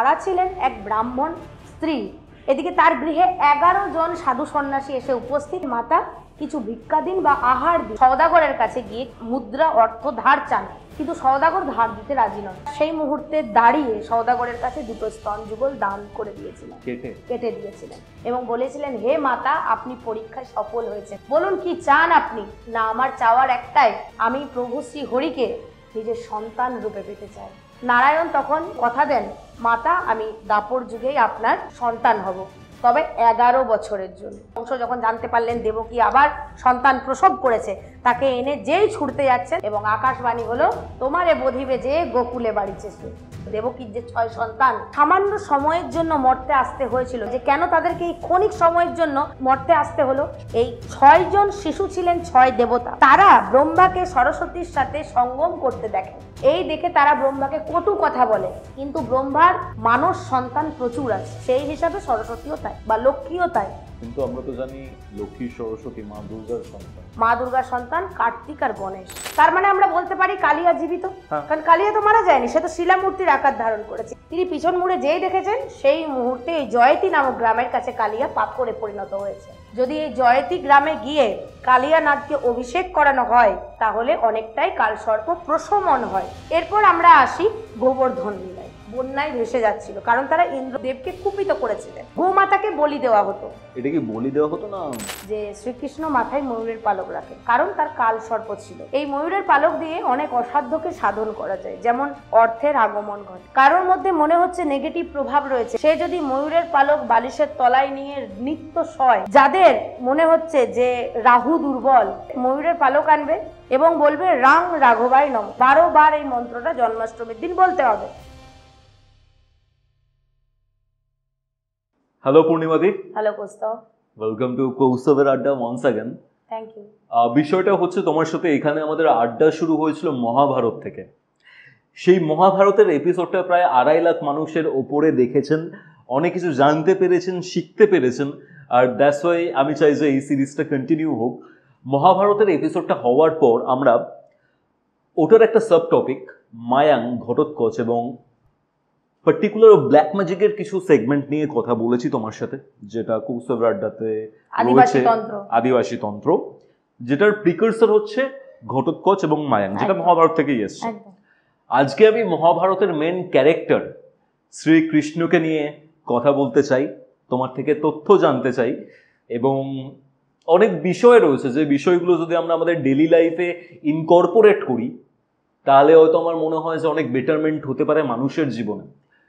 তারা ছিলেন এক ব্রাহ্মণ স্ত্রী। এদিকে তার গৃহে 11 জন সাধু সন্ন্যাসী এসে উপস্থিত। মাতা কিছু ভিক্ষা দিন বা আহার দিন। সওদাগরের কাছে গিয়ে মুদ্রা অর্থ ধার চান, কিন্তু সওদাগর ধার দিতে রাজি নন। সেই মুহূর্তে দাঁড়িয়ে সওদাগরের কাছে 2টো স্তন যুগল দান করে দিয়েছিলেন, কেটে দিয়েছিলেন এবং বলেছিলেন, হে মাতা, আপনি পরীক্ষায় সফল হয়েছেন, বলুন কি চান আপনি? না, আমার চাওয়ার একটাই, আমি প্রভু শ্রী হরিকে নিজের সন্তান রূপে পেতে চাই। নারায়ণ তখন কথা দেন, মাতা, আমি দাপর যুগেই আপনার সন্তান হব, তবে 11 বছরের জন্য। কংস যখন জানতে পারলেন দেবকী আবার সন্তান প্রসব করেছে, তাকে এনে যেই ছুটতে যাচ্ছেন এবং আকাশবাণী হলো, তোমারে বধিবে যে গোকুলে বাড়িছে সে। দেবকীর যে 6 সন্তান সামান্য সময়ের জন্য মরতে আসতে হয়েছিল, যে কেন তাদেরকে এই ক্ষণিক সময়ের জন্য মরতে আসতে হলো? এই 6 জন শিশু ছিলেন 6 দেবতা। তারা ব্রহ্মাকে সরস্বতীর সাথে সঙ্গম করতে দেখে। এই দেখে তারা ব্রহ্মাকে কটু কথা বলে, কিন্তু ব্রহ্মার মানস সন্তান প্রচুর আছে, সেই হিসাবে সরস্বতীও তাই, বা লক্ষ্মীও তাই। কিন্তু আমরা তো জানি লক্ষ্মী সরস্বতী মা দুর্গার সন্তান। মা দুর্গার সন্তান কার্তিক আর গণেশ। তার মানে আমরা বলতে পারি কালিয়া জীবিত, কারণ কালিয়া তো মারা যায়নি, সে তো শিলামূর্তির আকার ধারণ করেছে। তিনি পিছন মুড়ে যেই দেখেছেন, সেই মুহূর্তে এই জয়তী নামক গ্রামের কাছে কালিয়া পাথরে পরিণত হয়েছে। যদি এই জয়তী গ্রামে গিয়ে কালিয়া নাগকে অভিষেক করানো হয়, তাহলে অনেকটাই কালসর্প প্রশমন হয়। এরপর আমরা আসি গোবর্ধন লীলায়। বন্যায় ভেসে যাচ্ছিল, কারণ তারা ইন্দ্রদেবকে কুপিত করেছিলেন। গোমাতাকে বলি দেওয়া হতো। এটা কি বলি দেওয়া হতো না? যে শ্রীকৃষ্ণ মাথায় ময়ূরের পালক রাখেন, কারণ তার কাল সর্প ছিল। এই ময়ূরের পালক দিয়ে অনেক অসাধ্যকে সাধন করা যায়, যেমন অর্থের আগমন ঘটে। কারোর মধ্যে মনে হচ্ছে নেগেটিভ প্রভাব রয়েছে, সে যদি ময়ূরের পালক বালিশের তলায় নিয়ে নিত্য শয়, যাদের মনে হচ্ছে যে রাহু দুর্বল, ময়ূরের পালক আনবে এবং বলবে রাং রাঘবায় নম। 12 বার এই মন্ত্রটা জন্মাষ্টমীর দিন বলতে হবে। হ্যালো পূর্ণিমাদি। হ্যালো কৌস্তব। ওয়েলকাম টু কৌস্তবের আড্ডা ওয়ান্স अगेन। Thank you. বিষয়টা হচ্ছে, তোমার সাথে এখানে আমাদের আড্ডা শুরু হয়েছিল মহাভারত থেকে। সেই মহাভারতের এপিসোডটা প্রায় 2.5 লাখ মানুষের ওপরে দেখেছেন, অনেক কিছু জানতে পেরেছেন, শিখতে পেরেছেন। আর দ্যাটস ওয়াই আমি চাই যে এই সিরিজটা কন্টিনিউ হোক। মহাভারতের এপিসোডটা হওয়ার পর আমরা ওটার একটা সাব টপিক মায়াং, ঘটোৎকচ এবং পার্টিকুলার ব্ল্যাক ম্যাজিকের কিছু সেগমেন্ট নিয়ে কথা বলেছি তোমার সাথে, যেটা কৌস্তবের আড্ডাতে আদিবাসী তন্ত্র, যেটার প্রিকারসর হচ্ছে ঘটোৎকচ এবং মায়াং, যেটা মহাভারত থেকেই এসছে। আজকে আমি মহাভারতের মেন ক্যারেক্টার শ্রীকৃষ্ণকে নিয়ে কথা বলতে চাই, তোমার থেকে তথ্য জানতে চাই, এবং অনেক বিষয় রয়েছে যে বিষয়গুলো যদি আমরা আমাদের ডেইলি লাইফে ইনকর্পোরেট করি, তাহলে হয়তো আমার মনে হয় যে অনেক বেটারমেন্ট হতে পারে মানুষের জীবনে।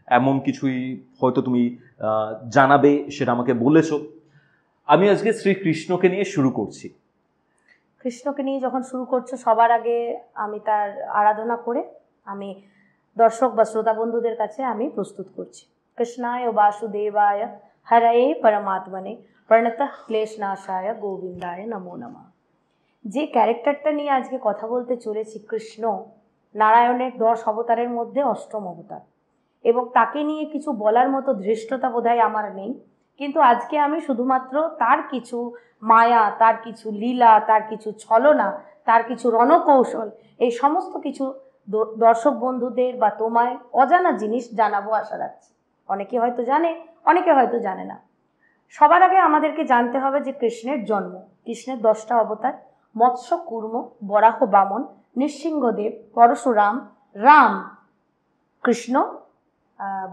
এমন কিছুই হয়তো তুমি জানাবে, সেটা আমাকে বলেছো। আমি আজকে শ্রীকৃষ্ণকে নিয়ে শুরু করছি। কৃষ্ণকে নিয়ে যখন শুরু করছো, সবার আগে আমি তার আরাধনা করে আমি দর্শক বা শ্রোতা বন্ধুদের কাছে আমি প্রস্তুত করছি। কৃষ্ণায় বাসুদেবায় হরয়ে পরমাত্মনে প্রণতঃ ক্লেশনাশায় গোবিন্দায় নমো নমঃ। যে ক্যারেক্টারটা নিয়ে আজকে কথা বলতে চলেছি, কৃষ্ণ নারায়ণের 10 অবতারের মধ্যে 8ম অবতার, এবং তাকে নিয়ে কিছু বলার মতো ধৃষ্টতা বোধহয় আমার নেই। কিন্তু আজকে আমি শুধুমাত্র তার কিছু মায়া, তার কিছু লীলা, তার কিছু ছলনা, তার কিছু রণকৌশল, এই সমস্ত কিছু দর্শক বন্ধুদের বা তোমায় অজানা জিনিস জানাবো আশা রাখছি। অনেকে হয়তো জানে, অনেকে হয়তো জানে না। সবার আগে আমাদেরকে জানতে হবে যে কৃষ্ণের জন্ম। কৃষ্ণের 10টা অবতার: মৎস্য কুর্ম, বরাহ বামন, নৃসিংহদেব, পরশুরাম, রাম, কৃষ্ণ,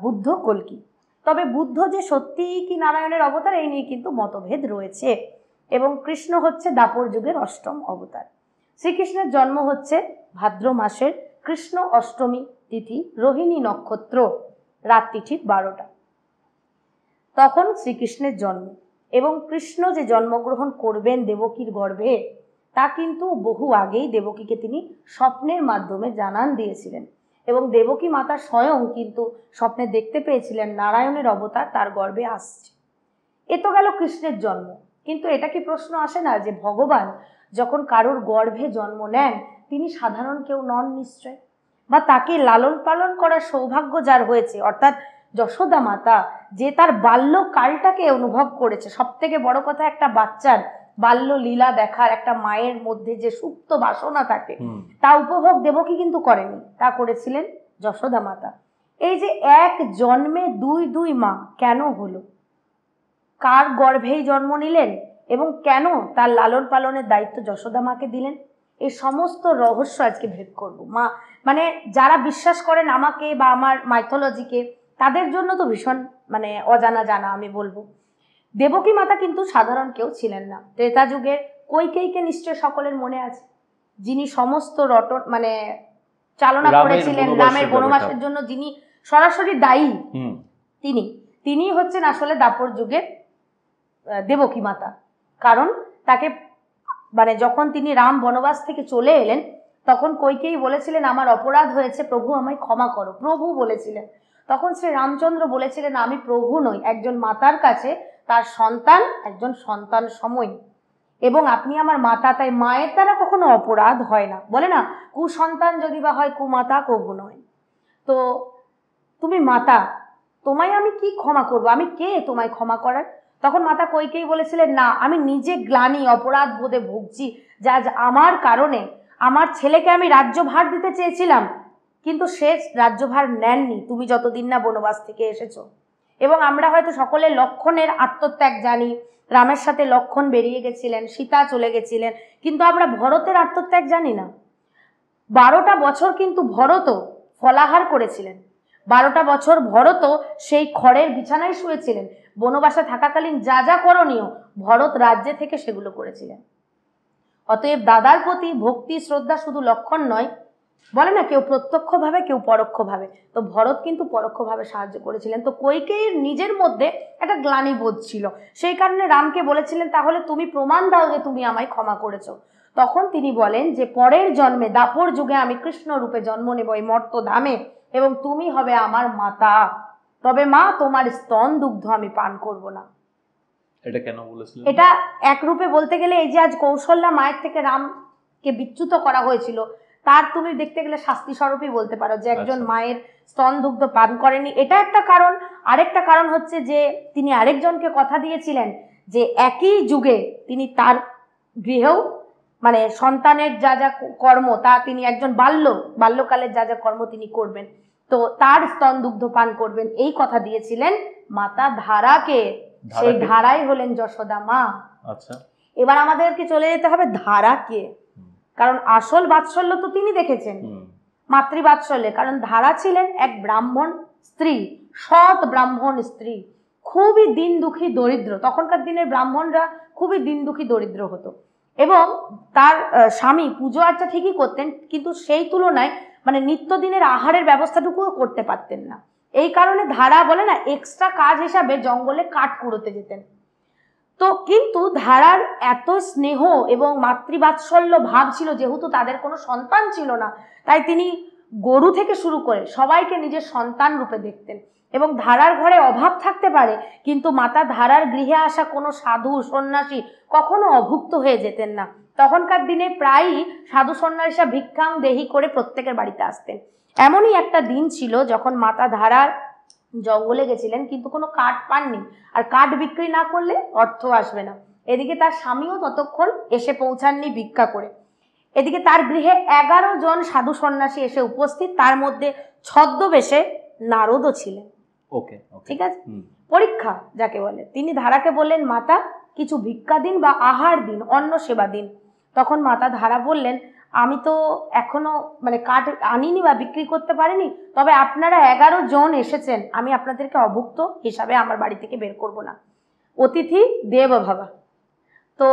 বুদ্ধ, কল্কি। তবে বুদ্ধ যে সত্যিই কি নারায়ণের অবতার, এই নিয়ে কিন্তু মতভেদ রয়েছে। এবং কৃষ্ণ হচ্ছে দাপর যুগের 8ম অবতার। শ্রীকৃষ্ণের জন্ম হচ্ছে ভাদ্র মাসের কৃষ্ণ অষ্টমী তিথি, রোহিণী নক্ষত্র, রাত্রি ঠিক 12টা, তখন শ্রীকৃষ্ণের জন্ম। এবং কৃষ্ণ যে জন্মগ্রহণ করবেন দেবকীর গর্ভে, তা কিন্তু বহু আগেই দেবকীকে তিনি স্বপ্নের মাধ্যমে জানান দিয়েছিলেন। এবং দেবকী মাতা স্বয়ং কিন্তু স্বপ্নে দেখতে পেয়েছিলেন নারায়ণের অবতার তার গর্ভে আসছে। এ তো গেল কৃষ্ণের জন্ম। কিন্তু এটা কি প্রশ্ন আসে না যে ভগবান যখন কারোর গর্ভে জন্ম নেন, তিনি সাধারণ কেউ নন নিশ্চয়? বা তাকে লালন পালন করার সৌভাগ্য যার হয়েছে, অর্থাৎ যশোদা মাতা, যে তার বাল্যকালটাকে অনুভব করেছে। সব থেকে বড় কথা, একটা বাচ্চার বাল্য লীলা দেখার, একটা মায়ের মধ্যে যে সুপ্ত বাসনা থাকে, তা উপভোগ দেবকী কিন্তু করেনি, তা করেছিলেন যশোদা মাতা। এই যে এক জন্মে দুই দুই মা কেন হলো, কার গর্ভেই জন্ম নিলেন এবং কেন তার লালন পালনের দায়িত্ব যশোদা মাকে দিলেন, এই সমস্ত রহস্য আজকে ভেদ করব। মা মানে যারা বিশ্বাস করেন আমাকে বা আমার মাইথোলজিকে, তাদের জন্য তো ভীষণ মানে অজানা জানা আমি বলবো। দেবকী মাতা কিন্তু সাধারণ কেউ ছিলেন না। ত্রেতা যুগের কৈকেয়ীকে নিশ্চয় সকলের মনে আছে, যিনি সমস্ত রটন মানে চালনা করেছিলেন, রামের বনবাসের জন্য যিনি সরাসরি দায়ী, তিনি হচ্ছেন আসলে দাপর যুগের দেবকী মাতা। কারণ তাকে মানে যখন তিনি রাম বনবাস থেকে চলে এলেন, তখন কৈকেয়ী বলেছিলেন আমার অপরাধ হয়েছে, প্রভু আমায় ক্ষমা করো, প্রভু বলেছিলেন। তখন শ্রী রামচন্দ্র বলেছিলেন আমি প্রভু নই, একজন মাতার কাছে তার সন্তান একজন সন্তান সময়, এবং আপনি আমার মাতা, তাই মায়ের দ্বারা কখনো অপরাধ হয় না। বলে না কুসন্তান যদি বা হয় কুমাতা কভু নয়। তো তুমি মাতা, তোমায় আমি কি ক্ষমা করব, আমি কে তোমায় ক্ষমা করার? তখন মাতা কৈকেয়ী বলেছিলেন না, আমি নিজে গ্লানি অপরাধ বোধে ভুগছি, যা আমার কারণে আমার ছেলেকে আমি রাজ্যভার দিতে চেয়েছিলাম, কিন্তু সে রাজ্যভার নেননি তুমি যতদিন না বনবাস থেকে এসেছো। এবং আমরা হয়তো সকলে লক্ষণের আত্মত্যাগ জানি, রামের সাথে লক্ষণ বেরিয়ে গেছিলেন, সীতা চলে গেছিলেন, কিন্তু আমরা ভরতের আত্মত্যাগ জানি না। 12টা বছর কিন্তু ভরত ফলাহার করেছিলেন, 12টা বছর ভরত সেই খড়ের বিছানায় শুয়েছিলেন। বনবাসে থাকাকালীন যা যা করণীয় ভরত রাজ্যে থেকে সেগুলো করেছিলেন। অতএব দাদার প্রতি ভক্তি শ্রদ্ধা শুধু লক্ষণ নয়, বলে না কেউ প্রত্যক্ষভাবে কেউ পরোক্ষভাবে, তো ভরত কিন্তু পরোক্ষভাবে সাহায্য করেছিলেন। তো কৈকেয়ীর নিজের মধ্যে একটা গ্লানি বোধ ছিল, সেই কারণে রামকে বলেছিলেন তাহলে তুমি প্রমাণ দাও যে তুমি আমায় ক্ষমা করেছো। তখন তিনি বলেন যে পরের জন্মে দাপর যুগে আমি কৃষ্ণ রূপে জন্ম নেব এই মর্ত ধামে, এবং তুমি হবে আমার মাতা, তবে মা তোমার স্তন দুগ্ধ আমি পান করব না। এটা কেন বলেছিলেন? এটা এক রূপে বলতে গেলে এই যে আজ কৌশল্যা মায়ের থেকে রামকে বিচ্যুত করা হয়েছিল, তার তুমি দেখতে গেলে শাস্তি স্বরূপই বলতে পারো যে একজন মায়ের স্তন দুগ্ধ পান করেনি, এটা একটা কারণ। আরেকটা কারণ হচ্ছে যে তিনি আরেকজনকে কথা দিয়েছিলেন যে একই যুগে তিনি তার গৃহেও মানে সন্তানের যা যা কর্ম তা তিনি একজন বাল্যকালের যা যা কর্ম তিনি করবেন, তো তার স্তন দুগ্ধ পান করবেন, এই কথা দিয়েছিলেন মাতা ধারাকে। সেই ধারাই হলেন যশোদা মা। আচ্ছা, এবার আমাদেরকে চলে যেতে হবে ধারাকে, কারণ আসল বাৎসল্য তো তিনি দেখেছেন, মাতৃবাৎসল্যে। কারণ ধারা ছিলেন এক ব্রাহ্মণ স্ত্রী, সৎ ব্রাহ্মণ স্ত্রী, খুবই দিন দুঃখী দরিদ্র। তখনকার দিনের ব্রাহ্মণরা খুবই দিন দুঃখী দরিদ্র হতো, এবং তার স্বামী পুজো আর্চা ঠিকই করতেন, কিন্তু সেই তুলনায় মানে নিত্যদিনের আহারের ব্যবস্থাটুকুও করতে পারতেন না। এই কারণে ধারা বলে না এক্সট্রা কাজ হিসাবে জঙ্গলে কাঠ কুড়োতে যেতেন। তো কিন্তু ধারার এত স্নেহ এবং মাতৃবাৎসল্য ভাব ছিল, যেহেতু তাদের কোনো সন্তান ছিল না, তাই তিনি গরু থেকে শুরু করে সবাইকে নিজের সন্তান রূপে দেখতেন। এবং ধারার ঘরে অভাব থাকতে পারে, কিন্তু মাতা ধারার গৃহে আসা কোনো সাধু সন্ন্যাসী কখনো অভুক্ত হয়ে যেতেন না। তখনকার দিনে প্রায়ই সাধু সন্ন্যাসীরা ভিক্ষাং দেহি করে প্রত্যেকের বাড়িতে আসতেন। এমনই একটা দিন ছিল যখন মাতা ধারার জঙ্গলে গেছিলেন, কিন্তু কোনো কাঠ পাননি, আর কাঠ বিক্রি না করলে অর্থ আসবে না। এদিকে তার স্বামীও ততক্ষণ এসে পৌঁছাননি ভিক্ষা করে। এদিকে তার গৃহে 11 জন সাধু সন্ন্যাসী এসে উপস্থিত, তার মধ্যে ছদ্মবেশে নারদও ছিলেন। ওকে, ঠিক আছে, পরীক্ষা যাকে বলে। তিনি ধারাকে বললেন মাতা কিছু ভিক্ষা দিন বা আহার দিন, অন্ন সেবা দিন। তখন মাতা ধারা বললেন আমি তো এখনো মানে কাঠ আনিনি বা বিক্রি করতে পারিনি, তবে আপনারা 11 জন এসেছেন, আমি আপনাদেরকে অভুক্ত হিসাবে আমার বাড়ি থেকে বের করব না, অতিথি দেব ভাবা, তো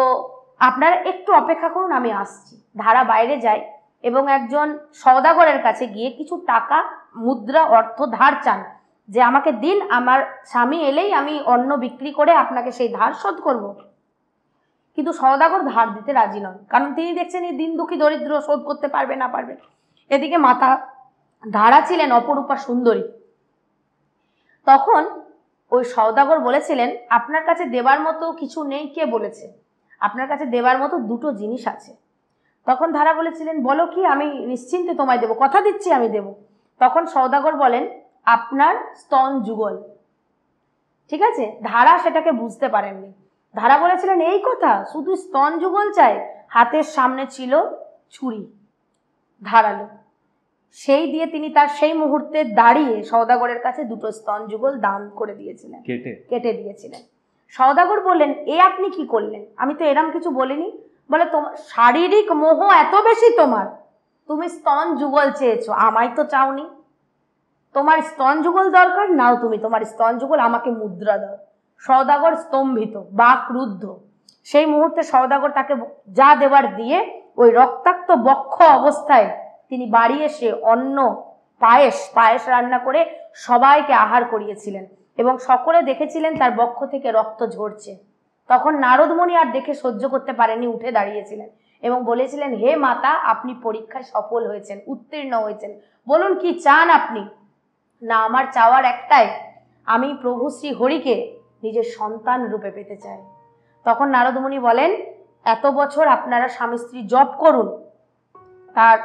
আপনারা একটু অপেক্ষা করুন, আমি আসছি। ধারা বাইরে যায় এবং একজন সওদাগরের কাছে গিয়ে কিছু টাকা মুদ্রা অর্থ ধার চান, যে আমাকে দিন, আমার স্বামী এলেই আমি অন্ন বিক্রি করে আপনাকে সেই ধার শোধ করব। কিন্তু সওদাগর ধার দিতে রাজি নন, কারণ তিনি দেখছেন এই দিন দুঃখী দরিদ্র, শোধ করতে পারবে না পারবে। এদিকে মাতা ধারা ছিলেন অপরূপা সুন্দরী। তখন ওই সওদাগর বলেছিলেন আপনার কাছে দেবার মতো কিছু নেই। কে বলেছে? আপনার কাছে দেবার মতো 2টো জিনিস আছে। তখন ধারা বলেছিলেন বলো কি, আমি নিশ্চিন্তে তোমায় দেব, কথা দিচ্ছি আমি দেব। তখন সওদাগর বলেন আপনার স্তন যুগল। ঠিক আছে, ধারা সেটাকে বুঝতে পারেননি। ধারা বলেছিলেন এই কথা, শুধু স্তন যুগল চাই? হাতের সামনে ছিল ছুরি, ধারালো। সেই দিয়ে তিনি তার সেই মুহূর্তে দাঁড়িয়ে সওদাগরের কাছে দুটো স্তন যুগল দান করে দিয়েছিলেন, কেটে দিয়েছিলেন। সওদাগর বললেন, এ আপনি কি করলেন? আমি তো এরম কিছু বলিনি। বলে, তোমার শারীরিক মোহ এত বেশি তোমার, তুমি স্তন যুগল চেয়েছো, আমায় তো চাওনি। তোমার স্তন যুগল দরকার, নাও তুমি তোমার স্তন যুগল, আমাকে মুদ্রা দাও। সওদাগর স্তম্ভিত, বা ক্রুদ্ধ। সেই মুহূর্তে সওদাগর তাকে যা দেবার দিয়ে ওই রক্তাক্ত বক্ষ অবস্থায় তিনি বাড়ি এসে অন্ন পায়েস রান্না করে সবাইকে আহার করিয়েছিলেন এবং সকলে দেখেছিলেন তার বক্ষ থেকে রক্ত ঝরছে। তখন নারদমণি আর দেখে সহ্য করতে পারেনি, উঠে দাঁড়িয়েছিলেন এবং বলেছিলেন, হে মাতা, আপনি পরীক্ষায় সফল হয়েছেন, উত্তীর্ণ হয়েছেন, বলুন কি চান আপনি? না, আমার চাওয়ার একটাই, আমি প্রভু শ্রী হরিকে নিজের সন্তান রূপে পেতে চাই। তখন নারদমণি বলেন, এত বছর আপনারা স্বামী স্ত্রী জপ করুন,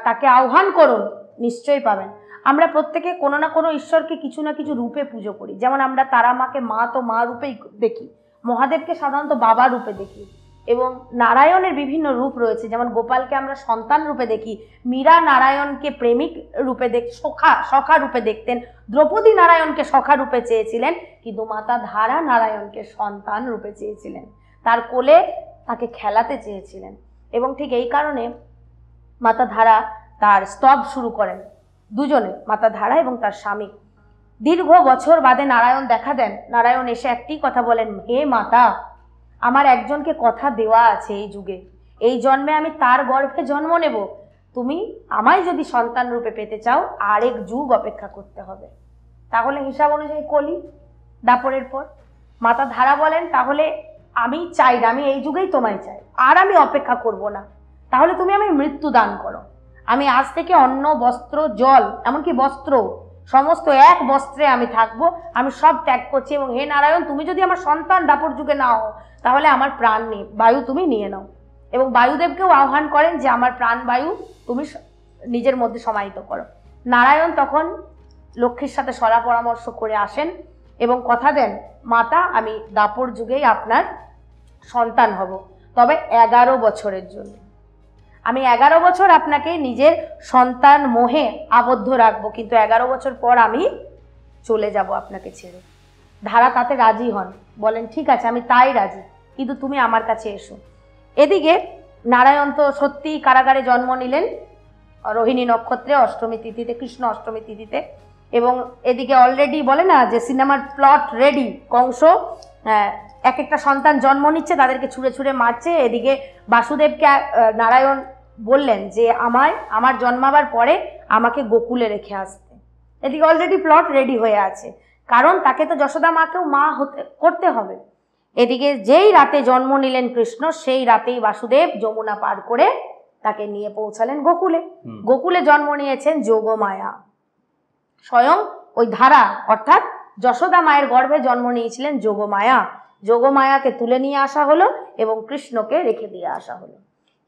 তাকে আহ্বান করুন, নিশ্চয়ই পাবেন। আমরা প্রত্যেকে কোনো না কোনো ঈশ্বরকে কিছু না কিছু রূপে পুজো করি। যেমন আমরা তারা মাকে মা তো মা রূপেই দেখি, মহাদেবকে সাধারণত বাবা রূপে দেখি, এবং নারায়ণের বিভিন্ন রূপ রয়েছে। যেমন গোপালকে আমরা সন্তান রূপে দেখি, মীরা নারায়ণকে প্রেমিক রূপে সখা রূপে দেখতেন, দ্রৌপদী নারায়ণকে সখা রূপে চেয়েছিলেন, কিন্তু মাতা ধারা নারায়ণকে সন্তান রূপে চেয়েছিলেন, তার কোলে তাকে খেলাতে চেয়েছিলেন। এবং ঠিক এই কারণে মাতা ধারা তার স্তব শুরু করেন, দুজনে, মাতা ধারা এবং তার স্বামী। দীর্ঘ বছর বাদে নারায়ণ দেখা দেন। নারায়ণ এসে একটি কথা বলেন, হে মাতা, আমার একজনকে কথা দেওয়া আছে, এই যুগে, এই জন্মে আমি তার গর্ভে জন্ম নেব। তুমি আমায় যদি সন্তান রূপে পেতে চাও, আরেক যুগ অপেক্ষা করতে হবে। তাহলে হিসাব অনুযায়ী কলি, দাপরের পর। মাতা ধারা বলেন, তাহলে আমি চাই না, আমি এই যুগেই তোমায় চাই, আর আমি অপেক্ষা করব না। তাহলে তুমি আমি মৃত্যু দান করো। আমি আজ থেকে অন্ন, বস্ত্র, জল, এমনকি বস্ত্র, সমস্ত এক বস্ত্রে আমি থাকবো, আমি সব ত্যাগ করছি। এবং হে নারায়ণ, তুমি যদি আমার সন্তান দাপর যুগে না হও, তাহলে আমার প্রাণ নেই, বায়ু তুমি নিয়ে নাও। এবং বায়ুদেবকেও আহ্বান করেন যে আমার প্রাণ বায়ু তুমি নিজের মধ্যে সমাহিত করো। নারায়ণ তখন লক্ষ্মীর সাথে সলা পরামর্শ করে আসেন এবং কথা দেন, মাতা, আমি দাপর যুগেই আপনার সন্তান হব, তবে 11 বছরের জন্য। আমি 11 বছর আপনাকে নিজের সন্তান মোহে আবদ্ধ রাখবো, কিন্তু 11 বছর পর আমি চলে যাব আপনাকে ছেড়ে। ধারা তাতে রাজি হন, বলেন, ঠিক আছে, আমি তাই রাজি, কিন্তু তুমি আমার কাছে এসো। এদিকে নারায়ণ তো সত্যিই কারাগারে জন্ম নিলেন রোহিণী নক্ষত্রে, অষ্টমী তিথিতে, কৃষ্ণ অষ্টমী তিথিতে। এবং এদিকে অলরেডি বলে না যে সিনেমার প্লট রেডি, কংস এক একটা সন্তান জন্ম নিচ্ছে, তাদেরকে ছুঁড়ে ছুঁড়ে মারছে। এদিকে বাসুদেবকে নারায়ণ বললেন যে আমার জন্মাবার পরে আমাকে গোকুলে রেখে আসতে। এদিকে অলরেডি প্লট রেডি হয়ে আছে, কারণ তাকে তো যশোদা মাকেও মা করতে হবে। এদিকে যেই রাতে জন্ম নিলেন কৃষ্ণ, সেই রাতেই বাসুদেব যমুনা পার করে তাকে নিয়ে পৌঁছালেন গোকুলে। গোকুলে জন্ম নিয়েছেন যোগমায়া। স্বয়ং ওই ধারা অর্থাৎ যশোদা মায়ের গর্ভে জন্ম নিয়েছিলেন যোগমায়া। যোগমায়াকে তুলে নিয়ে আসা হলো এবং কৃষ্ণকে রেখে দিয়ে আসা হলো।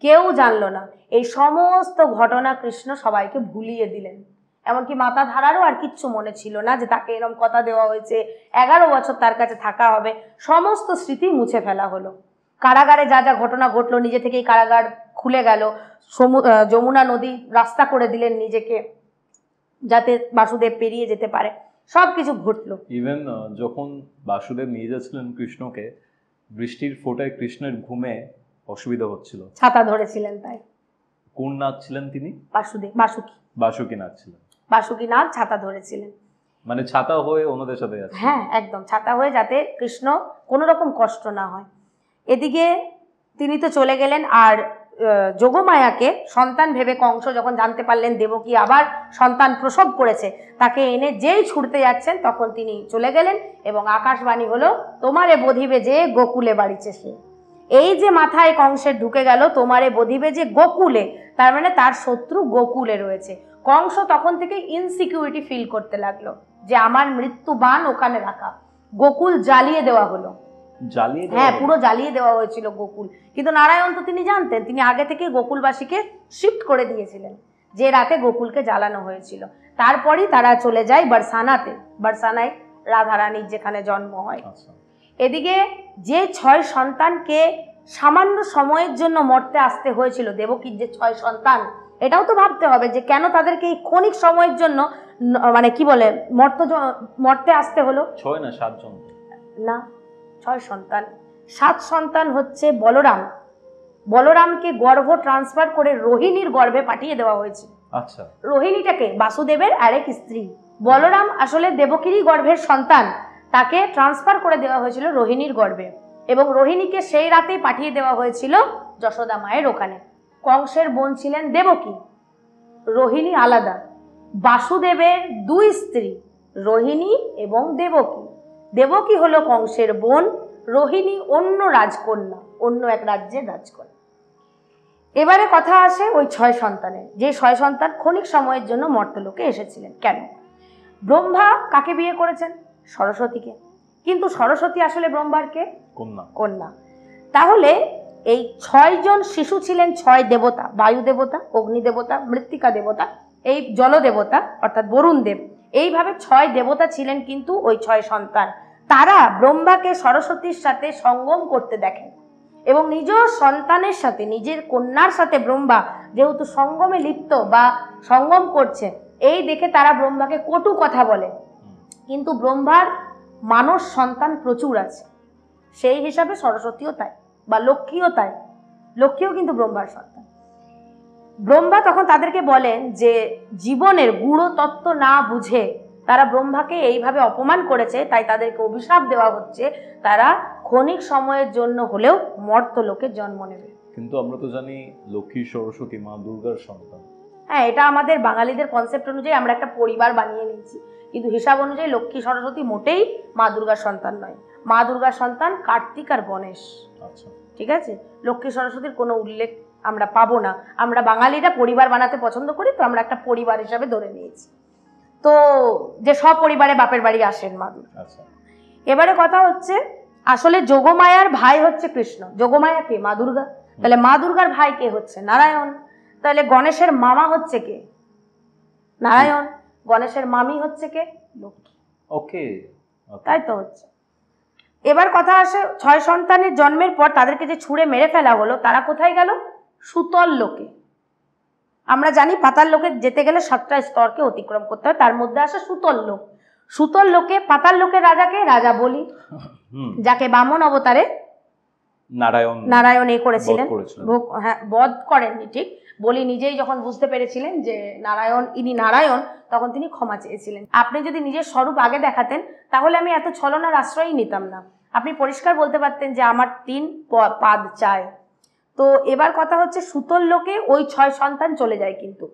কেউ জানলো না। এই সমস্ত ঘটনা কৃষ্ণ সবাইকে ভুলিয়ে দিলেন। এমনকি মাতা ধারারও আর কিচ্ছু মনে ছিল না যে তাকে এরকম কথা দেওয়া হয়েছে, 11 বছর তার কাছে থাকা হবে। সমস্ত স্মৃতি মুছে ফেলা হলো। কারাগারে যা যা ঘটনা ঘটলো, নিজে থেকেই কারাগার খুলে গেল, যমুনা নদী রাস্তা করে দিলেন নিজেকে, যাতে বাসুদেব পেরিয়ে যেতে পারে, সব কিছু ঘটলো। ইভেন যখন বাসুদেব নিয়ে যাচ্ছিলেন কৃষ্ণকে, বৃষ্টির ফোঁটায় কৃষ্ণের ঘুমে অসুবিধা হচ্ছিল, ছাতা ধরেছিলেন। তাই কোন নাগ ছিলেন তিনি? বাসুকি নাগ ছিলেন। বাসুকি নাগ ছাতা ধরেছিলেন, মানে ছাতা হয়ে ওনাদের সাথে যাচ্ছে। হ্যাঁ, একদম ছাতা হয়ে, যাতে কৃষ্ণ কোনো রকম কষ্ট না হয়। এদিকে তিনি তো চলে গেলেন। আর যোগমায়াকে সন্তান ভেবে কংস যখন জানতে পারলেন দেবকী আবার সন্তান প্রসব করেছে, তাকে এনে যেই ছুটতে যাচ্ছেন তখন তিনি চলে গেলেন এবং আকাশবাণী হলো, তোমারে বধিবে যে গোকুলে বাড়িছে সে। এই যে মাথায় কংসের ঢুকে গেল, তোমারে বধিবে যে গোকুলে, তার মানে তার শত্রু গোকুলে রয়েছে। কংস তখন থেকে ইনসিকিউরিটি ফিল করতে লাগলো যে আমার মৃত্যু বান ওখানে রাখা। গোকুল জ্বালিয়ে দেওয়া হলো, হ্যাঁ, পুরো জ্বালিয়ে দেওয়া হয়েছিল গোকুল। কিন্তু নারায়ণ তো তিনি জানতেন, তিনি আগে থেকে গোকুলবাসীকে শিফট করে দিয়েছিলেন যে রাতে গোকুলকে জ্বালানো হয়েছিল। তারপরই তারা চলে যায় বারসানাতে, বারসানায় রাধারানীর যেখানে জন্ম হয়। এদিকে যে 6 সন্তানকে সামান্য সময়ের জন্য মরতে আসতে হয়েছিল, দেবকীর যে 6 সন্তান, এটাও তো ভাবতে হবে যে কেন তাদেরকে এই ক্ষণিক সময়ের জন্য মানে কি বলে মর্তে আসতে হলো। 6 না 7 জন? না, 6 সন্তান। 7 সন্তান হচ্ছে বলরামকে গর্ভ ট্রান্সফার করে রোহিণীর গর্ভে পাঠিয়ে দেওয়া হয়েছে। আচ্ছা, রোহিণীটাকে বাসুদেবের আরেক স্ত্রী। বলরাম আসলে দেবকীরই গর্ভের সন্তান, তাকে ট্রান্সফার করে দেওয়া হয়েছিল রোহিণীর গর্ভে, এবং রোহিণীকে সেই রাতেই পাঠিয়ে দেওয়া হয়েছিল যশোদা মায়ের ওখানে। কংসের বোন ছিলেন দেবকী, রোহিণী আলাদা। বাসুদেবের 2 স্ত্রী, রোহিণী এবং দেবকী। দেবকী হলো কংসের বোন, রোহিণী অন্য রাজকন্যা, অন্য এক রাজ্যের রাজকন্যা। এবারে কথা আসে ওই 6 সন্তানের, যে 6 সন্তান ক্ষণিক সময়ের জন্য মর্তলোকে এসেছিলেন। কেন? ব্রহ্মা কাকে বিয়ে করেছেন? সরস্বতীকে। কিন্তু সরস্বতী আসলে ব্রহ্মার কে? কন্যা। তাহলে এই 6 জন শিশু ছিলেন 6 দেবতা, বায়ু দেবতা, অগ্নি দেবতা, মৃত্তিকা দেবতা, এই জল দেবতা অর্থাৎ বরুণ দেব। এইভাবে 6 দেবতা ছিলেন কিন্তু ওই 6 সন্তান। তারা ব্রহ্মাকে সরস্বতীর সাথে সঙ্গম করতে দেখেন, এবং নিজ সন্তানের সাথে, নিজের কন্যার সাথে ব্রহ্মা যেহেতু সঙ্গমে লিপ্ত বা সঙ্গম করছে, এই দেখে তারা ব্রহ্মাকে কটু কথা বলে। কিন্তু ব্রহ্মার মানস সন্তান প্রচুর আছে, সেই হিসাবে সরস্বতীও তাই, বা লক্ষ্মীও তাই। লক্ষ্মীও কিন্তু ব্রহ্মার সন্তান। ব্রহ্মা তখন তাদেরকে বলেন যে জীবনের গূঢ় তত্ত্ব না বুঝে তারা ব্রহ্মাকে এইভাবে অপমান করেছে, তাই তাদেরকে অভিশাপ দেওয়া হচ্ছে, তারা ক্ষণিক সময়ের জন্য হলেও মর্তলোকে জন্ম নেবে। কিন্তু আমরা তো জানি লক্ষ্মী সরস্বতী মা দুর্গার সন্তান। হ্যাঁ, এটা আমাদের বাঙালিদের কনসেপ্ট অনুযায়ী আমরা একটা পরিবার বানিয়ে নিয়েছি, কিন্তু হিসাব অনুযায়ী লক্ষ্মী সরস্বতী মোটেই মা দুর্গার সন্তান নয়। মা দুর্গার সন্তান কার্তিক আর গণেশ। আচ্ছা, ঠিক আছে, লক্ষ্মী সরস্বতীর কোনো উল্লেখ আমরা পাবো না। আমরা বাঙালিরা পরিবার বানাতে পছন্দ করি, তো আমরা একটা পরিবার হিসাবে ধরে নিয়েছি। তো যে সপরিবারে বাপের বাড়ি আসেন মা দুর্গা। আচ্ছা, এবারে কথা হচ্ছে আসলে যোগমায়ার ভাই হচ্ছে কৃষ্ণ। যোগমায়া কে? মা দুর্গা। তাহলে মা দুর্গার ভাই কে হচ্ছে? নারায়ণ। তাহলে গণেশের মামা হচ্ছে কে? নারায়ণ। গণেশের মামি হচ্ছে কে? লক্ষ্মী। ওকে, তাই তো হচ্ছে। এবার কথা আসে 6 সন্তানের জন্মের পর তাদেরকে যে ছুঁড়ে মেরে ফেলা হলো, তারা কোথায় গেল? সুতল লোকে। আমরা জানি পাতাল লোকে যেতে গেলে 7টা স্তরকে অতিক্রম করতে হয়, তার মধ্যে আসে সুতল লোক। সুতল লোকে, পাতাল লোকের রাজাকে রাজা বলি, যাকে বামন অবতারে নারায়ণ করেছিলেন। হ্যাঁ, বধ করেননি ঠিক, বলি নিজেই যখন বুঝতে পেরেছিলেন যে ইনি নারায়ণ, তখন তিনি ক্ষমা চেয়েছিলেন। আপনি যদি নিজের স্বরূপ আগে দেখাতেন, তাহলে আমি এত ছলনার আশ্রয়ই নিতাম না। আপনি পরিষ্কার বলতে পারতেন যে আমার 3 পাদ চাই। তো এবার কথা হচ্ছে সুতল লোকে ওই 6 সন্তান চলে যায়, কিন্তু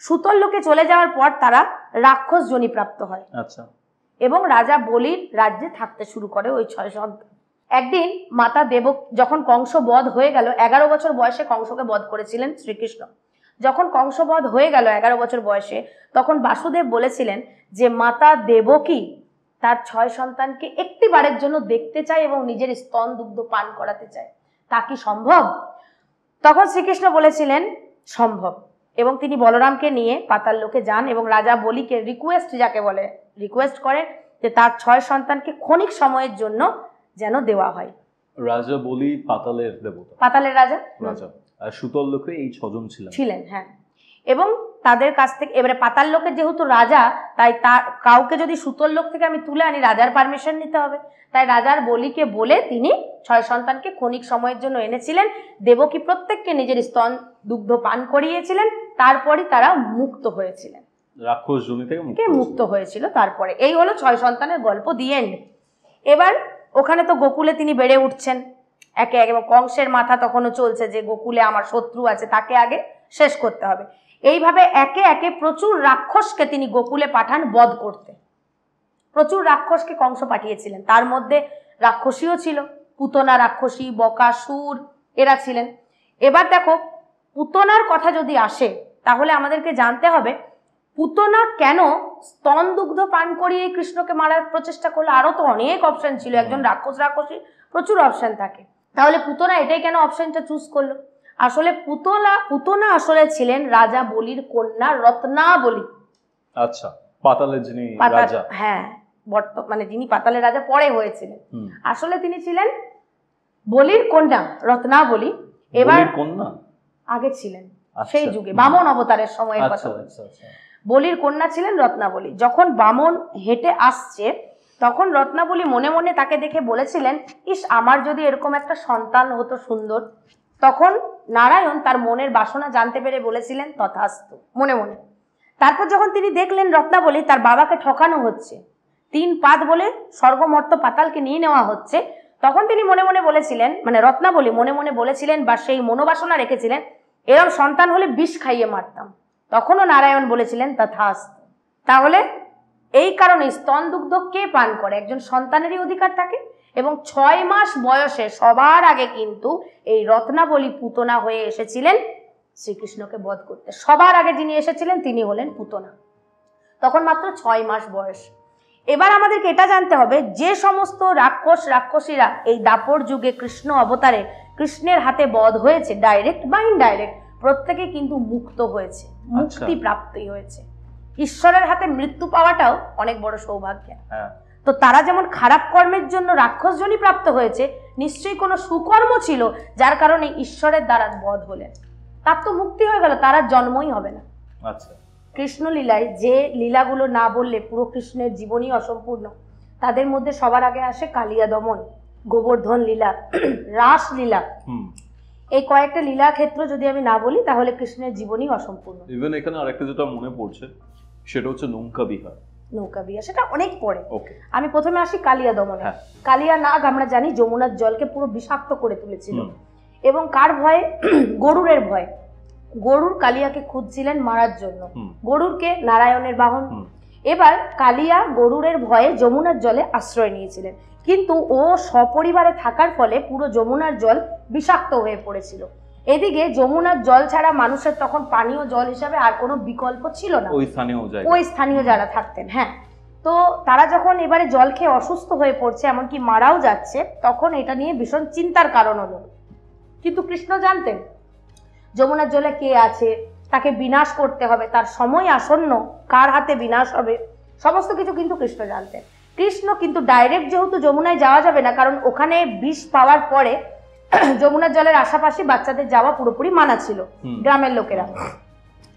সুতল লোকে চলে যাওয়ার পর তারা রাক্ষস যোনি প্রাপ্ত হয়। আচ্ছা, এবং রাজা বলির রাজ্যে থাকতে শুরু করে ওই 6 সন্তান। একদিন মাতা দেবক যখন কংস বধ হয়ে গেল, 11 বছর বয়সে কংসকে বধ করেছিলেন শ্রীকৃষ্ণ। যখন কংস বধ হয়ে গেল 11 বছর বয়সে, তখন বাসুদেব বলেছিলেন যে মাতা দেবকী তার 6 সন্তানকে একটিবারের জন্য দেখতে চায় এবং নিজের স্তন দুগ্ধ পান করাতে চায়। তা কি সম্ভব? তখন শ্রীকৃষ্ণ বলেছিলেন সম্ভব, এবং তিনি বলরামকে নিয়ে পাতাল লোকে যান এবং রাজা বলিকে রিকোয়েস্ট, যাকে বলে রিকোয়েস্ট করেন যে তার 6 সন্তানকে ক্ষণিক সময়ের জন্য যেন দেওয়া হয়। রাজা বলি পাতালের দেবতা, পাতালের রাজা। আর সুতল লোকে এই 6 জন ছিলেন। হ্যাঁ, এবং তাদের কাছ থেকে এবারে পাতাল লোকের যেহেতু রাজা, তাই তার কাউকে যদি সুতল লোক থেকে আমি তুলে আনি, রাজার পারমিশন নিতে হবে। তাই রাজার বলিকে বলে তিনি 6 সন্তানকে ক্ষণিক সময়ের জন্য এনেছিলেন। দেবকী প্রত্যেককে নিজের স্তন দুগ্ধ পান করিয়েছিলেন, তারপরই তারা মুক্ত হয়েছিলেন, রাক্ষস যোনি থেকে মুক্ত হয়েছিল। তারপরে এই হলো 6 সন্তানের গল্প, দি এন্ড। এবার ওখানে তো গোকুলে তিনি বেড়ে উঠছেন একে একে, এবং কংসের মাথা তখনও চলছে যে গোকুলে আমার শত্রু আছে, তাকে আগে শেষ করতে হবে। এইভাবে একে একে প্রচুর রাক্ষসকে তিনি গোকুলে পাঠান বধ করতে। প্রচুর রাক্ষসকে কংস পাঠিয়েছিলেন, তার মধ্যে রাক্ষসীও ছিল, পুতনা রাক্ষসী, বকাসুর, এরা ছিলেন। এবার দেখো, পুতনার কথা যদি আসে, তাহলে আমাদেরকে জানতে হবে পুতনা কেন স্তন দুগ্ধ পান করিয়ে কৃষ্ণকে মারার প্রচেষ্টা করলো। আরো তো অনেক অপশন ছিল, একজন রাক্ষসী প্রচুর অপশন থাকে, তাহলে পুতনা এটাই কেন অপশনটা চুজ করলো? আসলে পুতনা আসলে ছিলেন রাজা বলির কন্যা রত্নাবলী। আচ্ছা, পাতালের যিনি রাজা। হ্যাঁ, মানে যিনি পাতালের রাজা পরে হয়েছিলেন, আসলে তিনি ছিলেন বলির কন্যা রত্নাবলী। এবার কন্যা আগে ছিলেন, সেই যুগে বামন অবতারের সময়ের কথা আচ্ছা বলছি। আচ্ছা আচ্ছা। বলির কন্যা ছিলেন রত্নাবলী। যখন বামন হেঁটে আসছে তখন রত্নাবলী মনে মনে তাকে দেখে বলেছিলেন, ইস আমার যদি এরকম একটা সন্তান হতো সুন্দর। তখন নারায়ণ তার মনের বাসনা জানতে পেরে বলেছিলেন তথাস্তু, মনে মনে। তারপর যখন তিনি দেখলেন রত্নাবলী তার বাবাকে ঠকানো হচ্ছে, 3 পাত বলে স্বর্গমর্ত পাতালকে নিয়ে নেওয়া হচ্ছে, তখন তিনি মনে মনে বলেছিলেন, মানে রত্নাবলী মনে মনে বলেছিলেন বা সেই মনোবাসনা রেখেছিলেন, এরকম সন্তান হলে বিষ খাইয়ে মারতাম। তখনও নারায়ণ বলেছিলেন তথাস্তু। তাহলে এই কারণে স্তন দুগ্ধ কে পান করে? একজন সন্তানেরই অধিকার থাকে। এবং 6 মাস বয়সে সবার আগে কিন্তু এই রত্নাবলী পুতনা হয়ে এসেছিলেন শ্রীকৃষ্ণকে বধ করতে। সবার আগে যিনি এসেছিলেন তিনি হলেন পুতনা, তখন মাত্র 6 মাস বয়স। এবার আমাদেরকে এটা জানতে হবে, যে সমস্ত রাক্ষস রাক্ষসীরা এই দাপর যুগে কৃষ্ণ অবতারে কৃষ্ণের হাতে বধ হয়েছে, ডাইরেক্ট বা ইনডাইরেক্ট, প্রত্যেকে কিন্তু মুক্ত হয়েছে, মুক্তি প্রাপ্তি হয়েছে। ঈশ্বরের হাতে মৃত্যু পাওয়াটাও অনেক বড় সৌভাগ্য। তো তারা যেমন খারাপ কর্মের জন্য রাক্ষসজনই প্রাপ্ত হয়েছে, নিশ্চয়ই কোনো সুকর্ম ছিল যার কারণে ঈশ্বরের দ্বারা বধ হলেন, তার তো মুক্তি হয়ে গেল, তার আর জন্মই হবে না। আচ্ছা। কৃষ্ণ লীলায় যে লীলাগুলো না বললে পুরো কৃষ্ণের জীবনই অসম্পূর্ণ, তাদের মধ্যে সবার আগে আসে কালিয়া দমন, গোবর্ধন লীলা, রাস লীলা। এই কয়েকটা লীলা ক্ষেত্র যদি আমি না বলি তাহলে কৃষ্ণের জীবনই অসম্পূর্ণ। ইভেন এখানে আরেকটা যেটা মনে পড়ছে সেটা হচ্ছে নৌকা বিহার। নৌকা বিহার সেটা অনেক পরে। ওকে, আমি প্রথমে আসি কালিয়া দমনে। কালিয়া নাগ আমরা জানি যমুনার জলকে পুরো বিষাক্ত করে তুলেছিল, এবং কার ভয়ে? গরুরের ভয়ে। গরুর কালিয়াকে খুঁজছিলেন মারার জন্য। গরুরকে নারায়ণের বাহন। এবার কালিয়া গরুরের ভয়ে যমুনার জলে আশ্রয় নিয়েছিলেন, কিন্তু ও সপরিবারে থাকার ফলে পুরো যমুনার জল বিষাক্ত হয়ে পড়েছিল। এদিকে যমুনার জল ছাড়া মানুষের তখন পানীয় জল হিসাবে আর কোনো বিকল্প ছিল না ওই স্থানীয় যারা থাকতেন। হ্যাঁ, তো তারা যখন এবারে জল খেয়ে অসুস্থ হয়ে পড়ছে, এমনকি মারাও যাচ্ছে, তখন এটা নিয়ে ভীষণ চিন্তার কারণ হলো। কিন্তু কৃষ্ণ জানতেন যমুনার জলে কে আছে, তাকে বিনাশ করতে হবে, তার সময় আসন্ন, কার হাতে বিনাশ হবে, সমস্ত কিছু কিন্তু কৃষ্ণ জানতেন। কৃষ্ণ কিন্তু ডাইরেক্ট যেহেতু যমুনায় যাওয়া যাবে না, কারণ ওখানে বিষ পাওয়ার পরে যমুনার জলের আশাপাশি বাচ্চাদের যাওয়া পুরোপুরি মানা ছিল গ্রামের লোকেরা।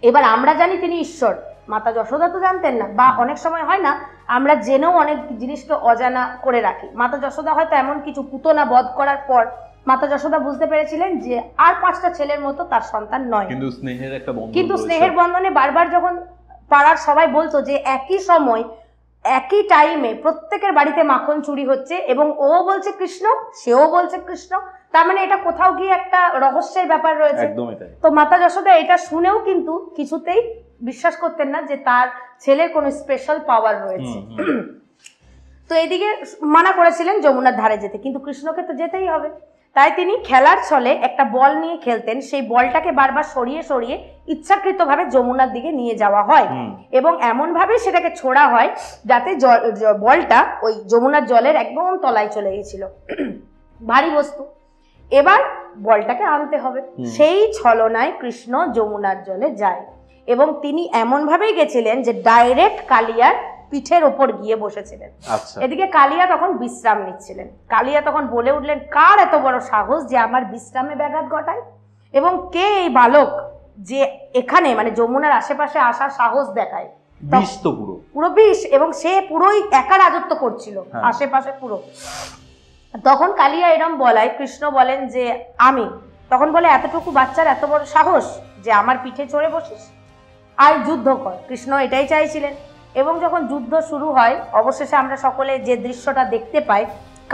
এবার আমরা জানি তিনি ঈশ্বর, মাতা যশোদা তো জানতেন না, বা অনেক সময় হয় না আমরা জেনেও অনেক জিনিসকে অজানা করে রাখি। মাতা যশোদা হয়তো এমন কিছু পুতনা বধ করার পর মাতা যশোদা বুঝতে পেরেছিলেন যে আর 5টা ছেলের মতো তার সন্তান নয়, কিন্তু স্নেহের বন্ধনে বারবার যখন পাড়ার সবাই বলতো যে একই সময় একই টাইমে প্রত্যেকের বাড়িতে মাখন চুরি হচ্ছে, এবং ও বলছে কৃষ্ণ, সেও বলছে কৃষ্ণ, তার মানে এটা কোথাও গিয়ে একটা রহস্যের ব্যাপার রয়েছে। তো মাতা যশোদা এটা শুনেও কিন্তু কিছুতেই বিশ্বাস করতেন না যে তার ছেলের কোনো স্পেশাল পাওয়ার রয়েছে। তো এদিকে মানা করেছিলেন যমুনার ধারে যেতে, কিন্তু কৃষ্ণকে তো যেতেই হবে। তাই তিনি খেলার ছলে একটা বল নিয়ে খেলতেন, সেই বলটাকে বারবার সরিয়ে সরিয়ে ইচ্ছাকৃতভাবে যমুনার দিকে নিয়ে যাওয়া হয়, এবং এমনভাবে সেটাকে ছোড়া হয় যাতে বলটা ওই যমুনার জলের একদম তলায় চলে গেছিল, ভারী বস্তু। এবার বলটাকে আনতে হবে, সেই ছলনায় কৃষ্ণ যমুনার জলে যায়, এবং তিনি এমনভাবেই গেছিলেন যে ডাইরেক্ট কালিয়ার পিঠের ওপর গিয়ে বসেছিলেন। এদিকে কালিয়া তখন বিশ্রাম নিচ্ছিলেন। কালিয়া তখন বলে উঠলেন, কার এত বড় সাহস যে আমার বিশ্রামে ব্যাঘাত ঘটায়, এবং কে এই বালক যে এখানে মানে যমুনার আশেপাশে আসার সাহস দেখায়? পুরো বিষ, এবং সে পুরোই একা রাজত্ব করছিল আশেপাশে পুরো। তখন কালিয়া এরম বলায় কৃষ্ণ বলেন যে আমি, তখন বলে এতটুকু বাচ্চার এত বড় সাহস যে আমার পিঠে চড়ে বসিস, আর যুদ্ধ কর। কৃষ্ণ এটাই চাইছিলেন, এবং যখন যুদ্ধ শুরু হয় অবশেষে আমরা সকলে যে দৃশ্যটা দেখতে পাই,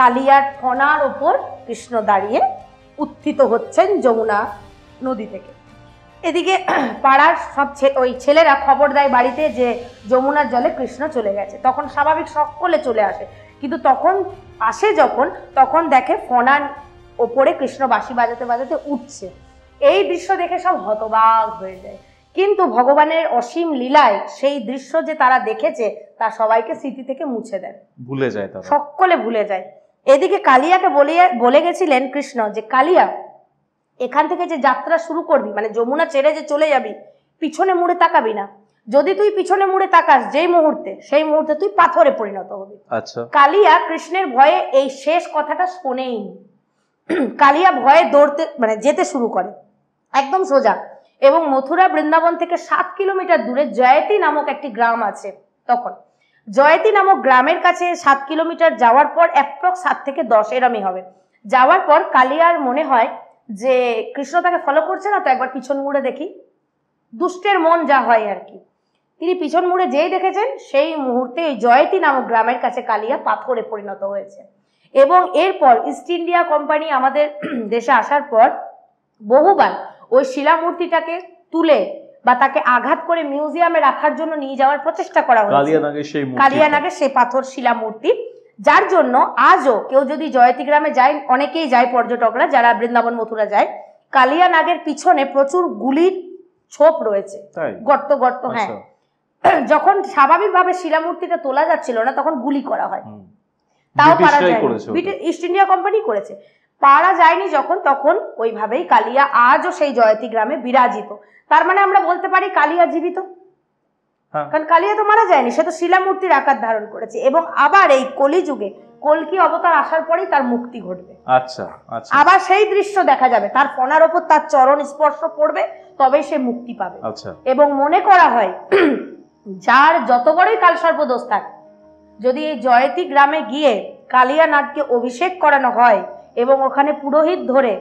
কালিয়ার ফনার ওপর কৃষ্ণ দাঁড়িয়ে উত্থিত হচ্ছেন যমুনা নদী থেকে। এদিকে পাড়ার সব ওই ছেলেরা খবর দেয় বাড়িতে যে যমুনার জলে কৃষ্ণ চলে গেছে। তখন স্বাভাবিক সকলে চলে আসে, কিন্তু তখন দেখে ফনার ওপরে কৃষ্ণ বাঁশি বাজাতে বাজাতে উঠছে। এই দৃশ্য দেখে সব হতবাক হয়ে যায়, কিন্তু ভগবানের অসীম লীলায় সেই দৃশ্য যে তারা দেখেছে তা সবাইকে স্মৃতি থেকে মুছে দেন, ভুলে যায়, সকলে ভুলে যায়। এদিকে কালিয়াকে বলে গেছিলেন কৃষ্ণ যে কালিয়া, এখান থেকে যে যাত্রা শুরু করবি, মানে যমুনা ছেড়ে যে চলে যাবি, পিছনে মুড়ে তাকাবি না। যদি তুই পিছনে মুড়ে তাকাস সেই মুহূর্তে তুই পাথরে পরিণত হবি। কালিয়া কৃষ্ণের ভয়ে এই শেষ কথাটা শোনেই। কালিয়া ভয়ে দৌড়তে মানে যেতে শুরু করে একদম সোজা, এবং মথুরা বৃন্দাবন থেকে 7 কিলোমিটার দূরে জয়তী নামক একটি গ্রাম আছে। তখন জয়তী নামক গ্রামের কাছে 7 কিলোমিটার যাওয়ার পর অ্যাপ্রক্স 7 থেকে 10 এরমই হবে, যাওয়ার পর কালিয়ার মনে হয় যে কৃষ্ণ তাকে ফলো করছে না, তো একবার পিছন মুড়ে দেখি। দুষ্টের মন যা হয় আর কি। তিনি পিছন মুড়ে যেই দেখেছেন সেই মুহূর্তে ওই জয়তী নামক গ্রামের কাছে কালিয়া পাথরে পরিণত হয়েছে। এবং এরপর ইস্ট ইন্ডিয়া কোম্পানি আমাদের দেশে আসার পর বহুবার ওই শিলামূর্তিটাকে তুলে বা তাকে আঘাত করে মিউজিয়ামে রাখার জন্য নিয়ে যাওয়ার প্রচেষ্টা করা হয়েছে, কালিয়ানাগের সেই পাথর শিলামূর্তি, যার জন্য আজও কেউ যদি জয়তী গ্রামে যায়, অনেকেই যায় পর্যটকরা যারা বৃন্দাবন মথুরা যায়, কালিয়ানাগের পিছনে প্রচুর গুলির ছোপ রয়েছে, গর্ত গর্ত। হ্যাঁ, যখন স্বাভাবিকভাবে শিলামূর্তিটা তোলা যাচ্ছিল না তখন গুলি করা হয়, তাও পারা যায়, ইস্ট ইন্ডিয়া কোম্পানি করেছে, পারা যায়নি যখন, তখন ওইভাবেই কালিয়া আজও সেই জয়তী গ্রামে বিরাজিত। তার মানে আমরা বলতে পারি কালিয়া জীবিত, কারণ কালিয়া তো মারা যায়নি, সে তো শিলামূর্তির আকার ধারণ করেছে। এবং আবার এই কলিযুগে কল্কি অবতার আসার পরেই তার মুক্তি ঘটবে। আচ্ছা আচ্ছা, আবার সেই দৃশ্য দেখা যাবে, তার ফনার ওপর তার চরণ স্পর্শ পড়বে, তবেই সে মুক্তি পাবে। আচ্ছা, এবং মনে করা হয় যার যত বড়ই কালসর্প দোষ থাক, যদি এই জয়তী গ্রামে গিয়ে কালিয়ানাগকে অভিষেক করানো হয় এবং ওখানে পুরোহিত ধরে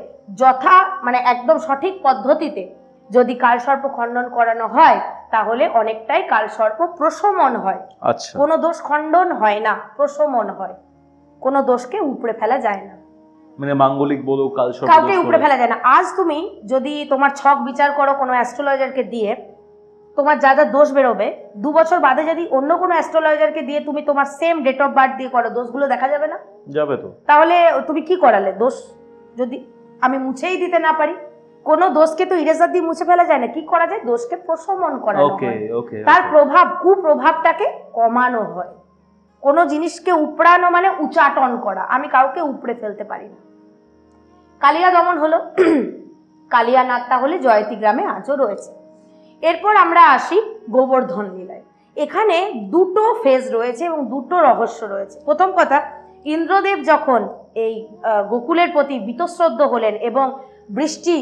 মানে একদম সঠিক পদ্ধতিতে যদি কালসর্প খণ্ডন করানো হয়, তাহলে অনেকটাই কালসর্প প্রশমন হয়। আচ্ছা, কোনো দোষ খণ্ডন হয় না, প্রশমন হয়, কোনো দোষকে উপড়ে ফেলা যায় না, মানে মাঙ্গলিক বলো কালসর্প কাউকে উপড়ে ফেলা যায় না। আজ তুমি যদি তোমার ছক বিচার করো কোনো অ্যাস্ট্রোলজারকে দিয়ে, তোমার যা যা দোষ বেরোবে, 2 বছর বাদে যদি অন্য কোনো অ্যাস্ট্রোলজারকে দিয়ে তুমি তোমার সেম ডেট অফ বার্থ দিয়ে করো, দোষগুলো দেখা যাবে না? যাবে তো। তাহলে তুমি কি করালে? দোষ যদি আমি মুছেই দিতে না পারি, কোনো দোষকে তো ইরেজার দিয়ে মুছে ফেলা যায় না, কি করা যায়? দোষকে প্রশমন করা হয়, তার প্রভাব কুপ্রভাবটাকে কমানো হয়। কোনো জিনিসকে উপড়ানো মানে উচাটন করা, আমি কাউকে উপড়ে ফেলতে পারি না। কালিয়া দমন হলো, কালিয়ানাগ তাহলে জয়তী গ্রামে আজও রয়েছে। এরপর আমরা আসি গোবর্ধন লীলায়। এখানে 2টো ফেজ রয়েছে এবং 2টো রহস্য রয়েছে। প্রথম কথা, ইন্দ্রদেব যখন এই গোকুলের প্রতি বীতশ্রদ্ধ হলেন এবং বৃষ্টি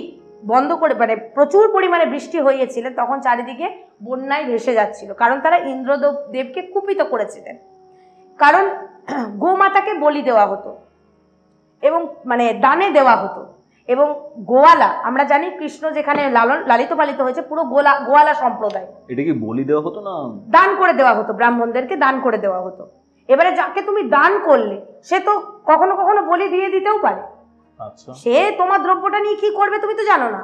বন্ধ করে, মানে প্রচুর পরিমাণে বৃষ্টি হয়েছিলেন, তখন চারিদিকে বন্যায় ভেসে যাচ্ছিল, কারণ তারা ইন্দ্রদেবকে কুপিত করেছিলেন। কারণ গোমাতাকে বলি দেওয়া হতো এবং মানে দানে দেওয়া হতো, এবং গোয়ালা, আমরা জানি কৃষ্ণ যেখানে লালিত পালিত হয়েছে পুরো গোয়ালা সম্প্রদায়, এটা কি বলি দেওয়া হতো না, দান করে দেওয়া হতো, ব্রাহ্মণদেরকে দান করে দেওয়া হতো। এবারে যাকে তুমি দান করলে সে তো কখনো কখনো বলি দিয়ে দিতেও পারে, সে তোমার দ্রব্যটা নিয়ে কি করবে তুমি তো জানো না।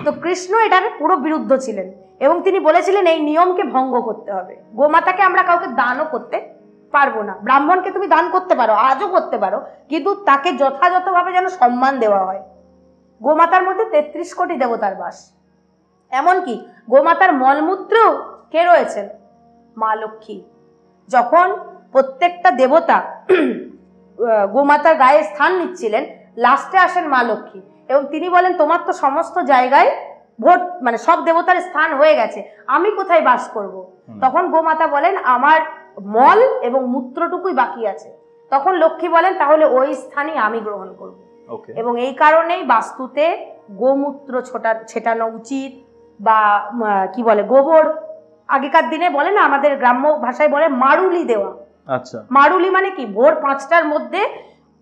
তো কৃষ্ণ এটার পুরো বিরুদ্ধ ছিলেন এবং তিনি বলেছিলেন এই নিয়মকে ভঙ্গ করতে হবে। গোমাতাকে আমরা কাউকে দানও করতে পারবো না, ব্রাহ্মণকে তুমি দান করতে পারো, আজও করতে পারো, কিন্তু তাকে যথাযথভাবে যেন সম্মান দেওয়া হয়। গোমাতার মধ্যে 33 কোটি দেবতার বাস, এমনকি গোমাতার মলমূত্র কে রয়েছেন? মা লক্ষ্মী। যখন প্রত্যেকটা দেবতা গোমাতার গায়ে স্থান নিচ্ছিলেন, লাস্টে আসেন মা লক্ষ্মী এবং তিনি বলেন তোমার তো সমস্ত জায়গায় ভোট, মানে সব দেবতার স্থান হয়ে গেছে, আমি কোথায় বাস করব? তখন গোমাতা বলেন আমার মল এবং মূত্রটুকুই বাকি আছে। তখন লক্ষ্মী বলেন তাহলে ওই স্থানই আমি গ্রহণ করব। এবং এই কারণেই বাস্তুতে গোমূত্র ছেটানো উচিত, বা কি বলে গোবর, আগেকার দিনে বলে না, আমাদের গ্রাম্য ভাষায় বলে মারুলি দেওয়া। আচ্ছা, মারুলি মানে কি? ভোর 5টার মধ্যে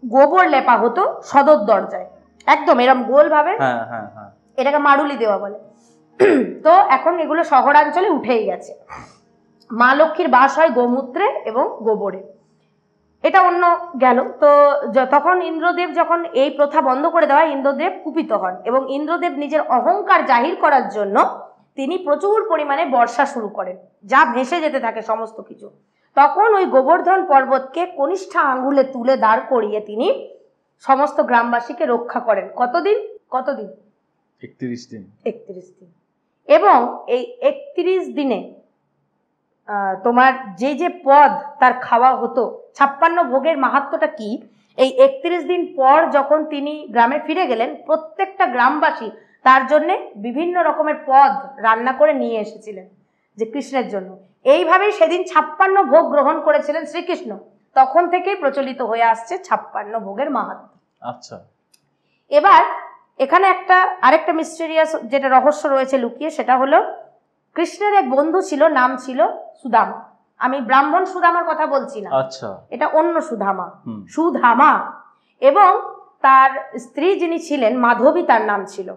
গোবর লেপা হতো সদর দরজায়, একদম এরকম গোল ভাবে, এটাকে মারুলি দেওয়া বলে। তো এখন এগুলো শহরাঞ্চলে উঠেই গেছে। মা লক্ষ্মীর বাস হয় গোমূত্রে এবং গোবরে, এটা অন্য গেল। তো তখন ইন্দ্রদেব যখন এই প্রথা বন্ধ করে দেওয়া, ইন্দ্রদেব কুপিত হন এবং ইন্দ্রদেব নিজের অহংকার জাহির করার জন্য তিনি প্রচুর পরিমাণে বর্ষা শুরু করেন, যা ভেসে যেতে থাকে সমস্ত কিছু। তখন ওই গোবর্ধন পর্বতকে কনিষ্ঠা আঙ্গুলে তুলে দাঁড় করিয়ে তিনি সমস্ত গ্রামবাসীকে রক্ষা করেন। কতদিন? 31 দিন। 31 দিন। এবং এই 31 দিনে তোমার যে যে পদ তার খাওয়া হতো, 56 ভোগের মাহাত্ম্যটা কি? এই 31 দিন পর যখন তিনি গ্রামে ফিরে গেলেন, প্রত্যেকটা গ্রামবাসী তার জন্য বিভিন্ন রকমের পদ রান্না করে নিয়ে এসেছিলেন যে কৃষ্ণের জন্য। এইভাবেই সেদিন 56 ভোগ গ্রহণ করেছিলেন শ্রীকৃষ্ণ। তখন থেকেই প্রচলিত হয়ে আসছে 56 ভোগের মাহাত্ম্য। আচ্ছা, এবার এখানে আরেকটা মিস্টেরিয়াস যেটা রহস্য রয়েছে লুকিয়ে, সেটা হলো কৃষ্ণের এক বন্ধু ছিল, নাম ছিল সুদামা। আমি ব্রাহ্মণ সুদামার কথা বলছি না, আচ্ছা, এটা অন্য সুধামা, সুধামা। এবং তার স্ত্রী যিনি ছিলেন মাধবী, তার নাম ছিল।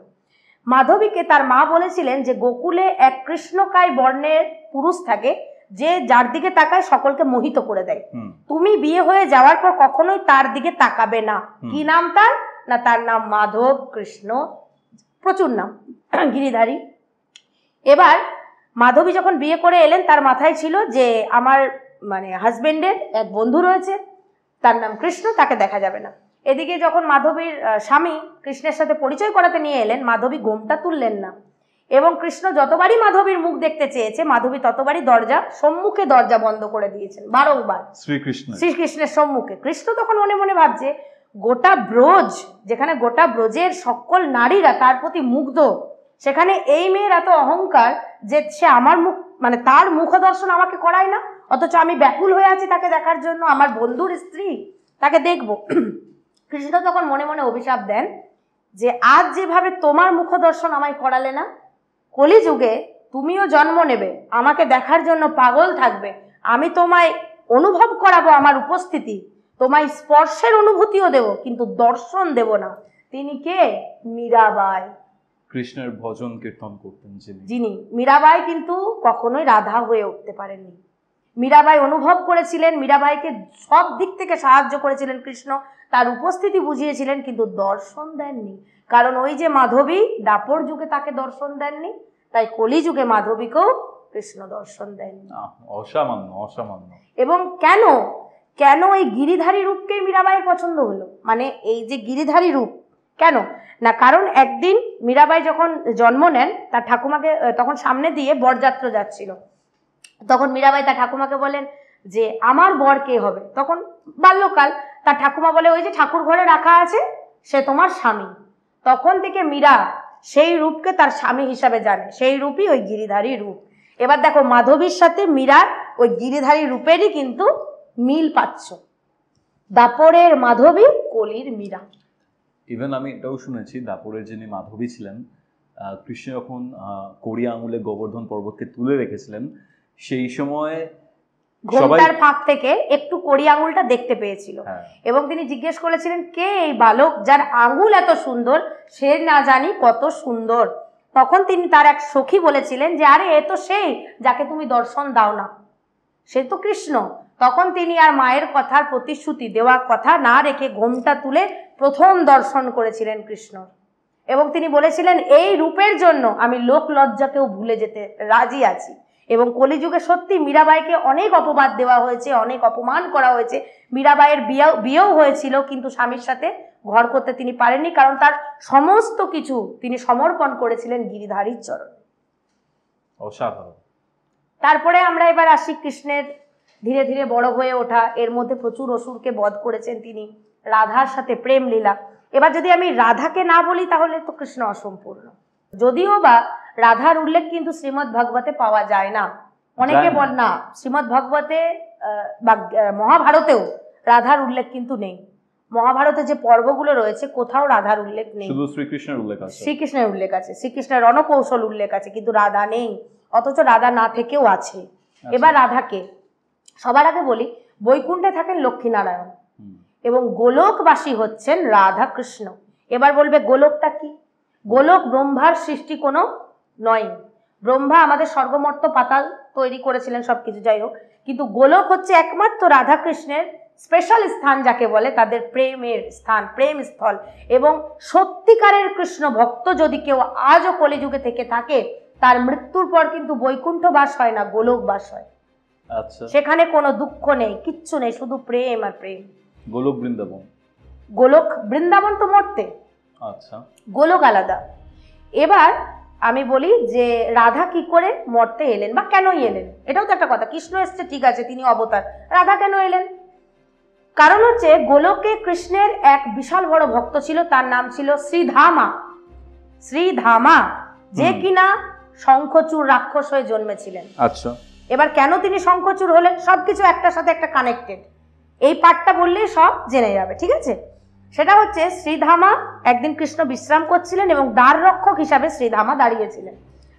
মাধবীকে তার মা বলেছিলেন যে গোকুলে এক কৃষ্ণকায় বর্ণের পুরুষ থাকে, যে যার দিকে তাকায় সকলকে মোহিত করে দেয়। তুমি বিয়ে হয়ে যাওয়ার পর কখনোই তার দিকে তাকাবে না। কি নাম তার? না, তার নাম মাধব কৃষ্ণ, প্রচুর নাম, গিরিধারী। এবার মাধবী যখন বিয়ে করে এলেন, তার মাথায় ছিল যে আমার হাজবেন্ডের এক বন্ধু রয়েছে, তার নাম কৃষ্ণ, তাকে দেখা যাবে না। এদিকে যখন মাধবীর স্বামী কৃষ্ণের সাথে পরিচয় করাতে নিয়ে এলেন, মাধবী ঘোমটা তুললেন না, এবং কৃষ্ণ যতবারই মাধবীর মুখ দেখতে চেয়েছে, মাধবী ততবারই সম্মুখে দরজা বন্ধ করে দিয়েছেন, বারংবার শ্রীকৃষ্ণের সম্মুখে। কৃষ্ণ তখন মনে মনে ভাবছে, গোটা ব্রজ, যেখানে গোটা ব্রজের সকল নারীরা তার প্রতি মুগ্ধ, সেখানে এই মেয়ের এত অহংকার যে সে আমার মুখ তার মুখ দর্শন আমাকে করায় না, অথচ আমি ব্যাকুল হয়ে আছি তাকে দেখার জন্য, আমার বন্ধুর স্ত্রী, তাকে দেখবো। কৃষ্ণ তখন মনে মনে অভিশাপ দেন যে আজ যেভাবে তোমার মুখ দর্শন আমায় করালে না, কলিযুগে তুমিও জন্ম নেবে, আমাকে দেখার জন্য পাগল থাকবে, আমি তোমায় অনুভব করাবো আমার উপস্থিতি, তোমায় স্পর্শের অনুভূতিও দেব, কিন্তু দর্শন দেব না। তিনি কে? মীরাবাই। কৃষ্ণের ভজন কীর্তন করতেন যিনি। মীরাবাই কিন্তু কখনোই রাধা হয়ে উঠতে পারেননি। মীরাবাই অনুভব করেছিলেন, মীরাবাইকে সব দিক থেকে সাহায্য করেছিলেন কৃষ্ণ, তার উপস্থিতি বুঝিয়েছিলেন, কিন্তু দর্শন দেননি। কারণ ওই যে মাধবী, দাপর যুগে তাকে দর্শন দেননি, তাই কলিযুগে মাধবীকেও কৃষ্ণ দর্শন দেননি। অসামান্য, অসামান্য। এবং কেন এই গিরিধারী রূপকেই মীরাবাইয়ের পছন্দ হলো? এই যে গিরিধারী রূপ কেন না, কারণ একদিন মীরাবাই যখন জন্ম নেন, তার ঠাকুমাকে তখন সামনে দিয়ে বরযাত্রা যাচ্ছিল, তখন মীরাবাই তার ঠাকুমাকে বলেন যে আমার বর কে হবে? তখন বাল্যকাল, তার ঠাকুমা বলে ওই যে ঠাকুর ঘরে রাখা আছে, সে তোমার স্বামী। তখন থেকে মীরা সেই রূপকে তার স্বামী হিসাবে জানে, সেই রূপই ওই গিরিধারী রূপ। এবার দেখো, মাধবীর সাথে মীরার ওই গিরিধারী রূপেরই কিন্তু মিল পাচ্ছ, দাপরের মাধবী, কলির মীরা। ইভেন আমি এটাও শুনেছি, দাপরের যিনি মাধবী ছিলেন, কৃষ্ণ যখন কড়ি আঙুলে গোবর্ধন পর্বতকে তুলে রেখেছিলেন, সেই সময় ঘোমটার ফাঁক থেকে একটু কড়ি আঙুলটা দেখতে পেয়েছিল, এবং তিনি জিজ্ঞেস করেছিলেন, কে এই বালক যার আঙুল এত সুন্দর, সে না জানি কত সুন্দর। তখন তিনি তার এক সখী বলেছিলেন যে আরে এ তো সেই যাকে তুমি দর্শন দাও না, সে তো কৃষ্ণ। তখন তিনি আর মায়ের কথার প্রতিশ্রুতি দেওয়া কথা না রেখে ঘোমটা তুলে প্রথম দর্শন করেছিলেন কৃষ্ণ, এবং তিনি বলেছিলেন এই রূপের জন্য আমি লোক লজ্জাকেও ভুলে যেতে রাজি আছি। এবং কলিযুগে সত্যি মীরাবাইকে অনেক অপবাদ দেওয়া হয়েছে, অনেক অপমান করা হয়েছে। মীরাবাইয়ের বিয়েও হয়েছিল, কিন্তু স্বামীর সাথে ঘর করতে তিনি পারেননি, কারণ তার সমস্ত কিছু তিনি সমর্পণ করেছিলেন গিরিধারীর চরণে। অসাধারণ। তারপরে আমরা এবার আসি কৃষ্ণের ধীরে ধীরে বড় হয়ে ওঠা। এর মধ্যে প্রচুর অসুরকে বধ করেছেন তিনি, রাধার সাথে প্রেম লীলা। এবার যদি আমি রাধাকে না বলি তাহলে তো কৃষ্ণ অসম্পূর্ণ। যদিও বা রাধার উল্লেখ কিন্তু শ্রীমদ্ ভাগবতে পাওয়া যায় না, অনেকে বল না, শ্রীমদ্ ভাগবতে বা মহাভারতেও রাধার উল্লেখ কিন্তু নেই। মহাভারতে যে পর্বগুলো রয়েছে কোথাও রাধার উল্লেখ নেই, শুধু শ্রীকৃষ্ণের উল্লেখ আছে। শ্রীকৃষ্ণের উল্লেখ আছে, শ্রীকৃষ্ণের রণকৌশল উল্লেখ আছে, কিন্তু রাধা নেই। অথচ রাধা না থেকেও আছে। এবার রাধাকে সবার আগে বলি, বৈকুণ্ঠে থাকেন লক্ষ্মীনারায়ণ এবং গোলকবাসী হচ্ছেন রাধা কৃষ্ণ। এবার বলবে গোলকটা কি? গোলক ব্রহ্মার সৃষ্টি কোনো নয়। ব্রহ্মা আমাদের স্বর্গমর্ত পাতাল তৈরি করেছিলেন সবকিছু, যাই হোক, কিন্তু গোলক হচ্ছে একমাত্র রাধা কৃষ্ণের স্পেশাল স্থান, যাকে বলে তাদের প্রেমের স্থান, প্রেম স্থল। এবং সত্যিকারের কৃষ্ণ ভক্ত যদি কেউ আজও কলিযুগে থেকে থাকে, তার মৃত্যুর পর কিন্তু বৈকুণ্ঠ বাস হয় না, গোলক বাস হয়। আচ্ছা, সেখানে কোনো দুঃখ নেই, কিচ্ছু নেই, শুধু প্রেম আর প্রেম। গোলক বৃন্দাবন। গোলক বৃন্দাবন তো মরতে, আচ্ছা, গোলক আলাদা। এবার আমি বলি যে রাধা কি করে মরতে এলেন বা কেনই এলেন, এটাও তো একটা কথা। কৃষ্ণ এসছে ঠিক আছে, তিনি অবতার, রাধা কেন এলেন? কারণ হচ্ছে গোলকে কৃষ্ণের এক বিশাল বড় ভক্ত ছিল, তার নাম ছিল শ্রীধামা। শ্রীধামা, যে কিনা শঙ্খচূড় রাক্ষস হয়ে জন্মেছিলেন। আচ্ছা, এবার কেন তিনি শঙ্খচূড় হলেন, সবকিছু একটার সাথে একটা কানেক্টেড। এই পার্টটা বললেই সব জেনে যাবে, ঠিক আছে? সেটা হচ্ছে শ্রীধামা একদিন কৃষ্ণ বিশ্রাম করছিলেন এবং দ্বার রক্ষক হিসাবে শ্রীধামা দাঁড়িয়েছিলেন।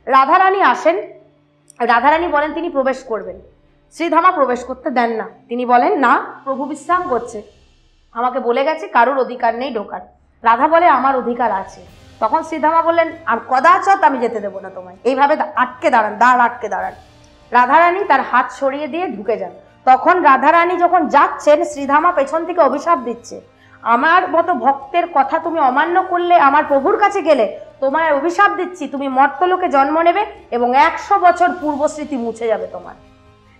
রাধারানী আসেন, রাধারানী বলেন তিনি প্রবেশ করবেন, শ্রীধামা প্রবেশ করতে দেন না। তিনি বলেন না, প্রভু বিশ্রাম করছে, আমাকে বলে গেছে কারোর অধিকার নেই ঢোকার। রাধা বলে আমার অধিকার আছে। তখন শ্রীধামা বললেন আর কদাচৎ আমি যেতে দেবো না তোমায়, এইভাবে আটকে দাঁড়ান, দ্বার আটকে দাঁড়ান। রাধারানী তার হাত সরিয়ে দিয়ে ঢুকে যান। তখন রাধারানী যখন যাচ্ছেন, শ্রীধামা পেছন থেকে অভিশাপ দিচ্ছে, আমার মতো ভক্তের কথা তুমি অমান্য করলে, আমার প্রভুর কাছে গেলে তোমায় অভিশাপ দিচ্ছি, তুমি মর্তলোকে জন্ম নেবে এবং 100 বছর পূর্বস্মৃতি মুছে যাবে তোমার।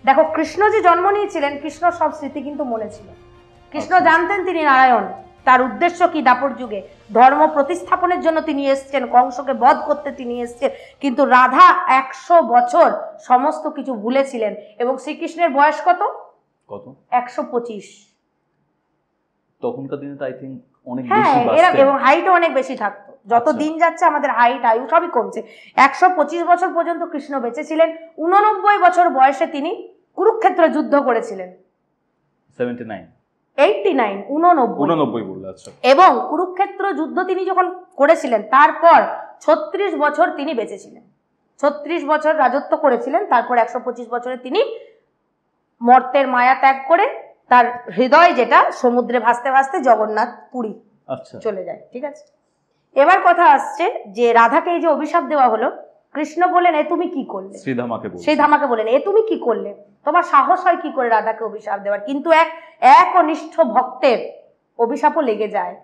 দেখো, কৃষ্ণ যে জন্ম নিয়েছিলেন, কৃষ্ণ সব স্মৃতি কিন্তু মনে ছিল। কৃষ্ণ জানতেন তিনি নারায়ণ, তার উদ্দেশ্য কি দাপর যুগে ধর্ম প্রতিস্থাপনের জন্য তিনি এসছেন, কংসকে বধ করতে তিনি এসছেন। কিন্তু রাধা 100 বছর সমস্ত কিছু ভুলেছিলেন। এবং শ্রীকৃষ্ণের বয়স কত? 125। তখনকার দিনে তো আই থিঙ্ক অনেক হ্যাঁ, বেশি এরা বাঁচতেন। এবং হাইটও অনেক বেশি থাকতো। যত দিন যাচ্ছে আমাদের হাইট আয়ু সবই কমছে। 125 বছর পর্যন্ত কৃষ্ণ বেঁচে ছিলেন। 89 বছর বয়সে তিনি কুরুক্ষেত্র যুদ্ধ করেছিলেন। 79 89 89 বললে, আচ্ছা। এবং কুরুক্ষেত্র যুদ্ধ তিনি যখন করেছিলেন তারপর 36 বছর তিনি বেঁচে ছিলেন। 36 বছর রাজত্ব করেছিলেন। তারপর 125 বছরে তিনি মর্তের মায়া ত্যাগ করে তার হৃদয় যেটা সমুদ্রে ভাসতে ভাসতে জগন্নাথ পুরী চলে যায়। ঠিক আছে, এবার কথা আসছে যে রাধাকে এই যে অভিশাপ দেওয়া হলো, কৃষ্ণ বলেন এ তুমি কি করলে? শ্রীধামাকে বলেন এ তুমি কি করলে? তোমার সাহস হয় কি করে রাধাকে অভিশাপ দেওয়ার? কিন্তু এক অনিষ্ঠ ভক্তের অভিশাপও লেগে যায়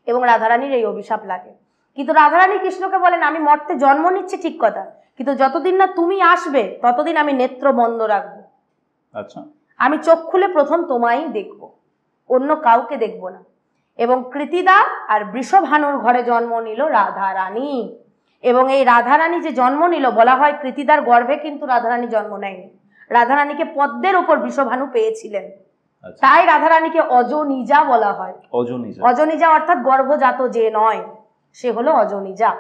এবং রাধারানীর এই অভিশাপ লাগে। কিন্তু রাধারানী কৃষ্ণকে বলেন আমি মর্তে জন্ম নিচ্ছি ঠিক কথা, কিন্তু যতদিন না তুমি আসবে ততদিন আমি নেত্র বন্ধ রাখবো। আচ্ছা, আমি চোখ খুলে প্রথম তোমায়ই দেখব, অন্য কাউকে দেখব না। এবং কৃতিদা আর বৃষভানুর ঘরে জন্ম নিল রাধারানী। এবং এই রাধারানী যে জন্ম নিল, বলা হয় কৃতিদার গর্ভে কিন্তু রাধারানী জন্ম নেয়নি, রাধারানীকে পদ্মের ওপর বৃষভানু পেয়েছিলেন। তাই রাধারানীকে অজনিজা বলা হয়। অজনিজা অর্থাৎ গর্ভজাত যে নয়, সে হলো অজনিজা।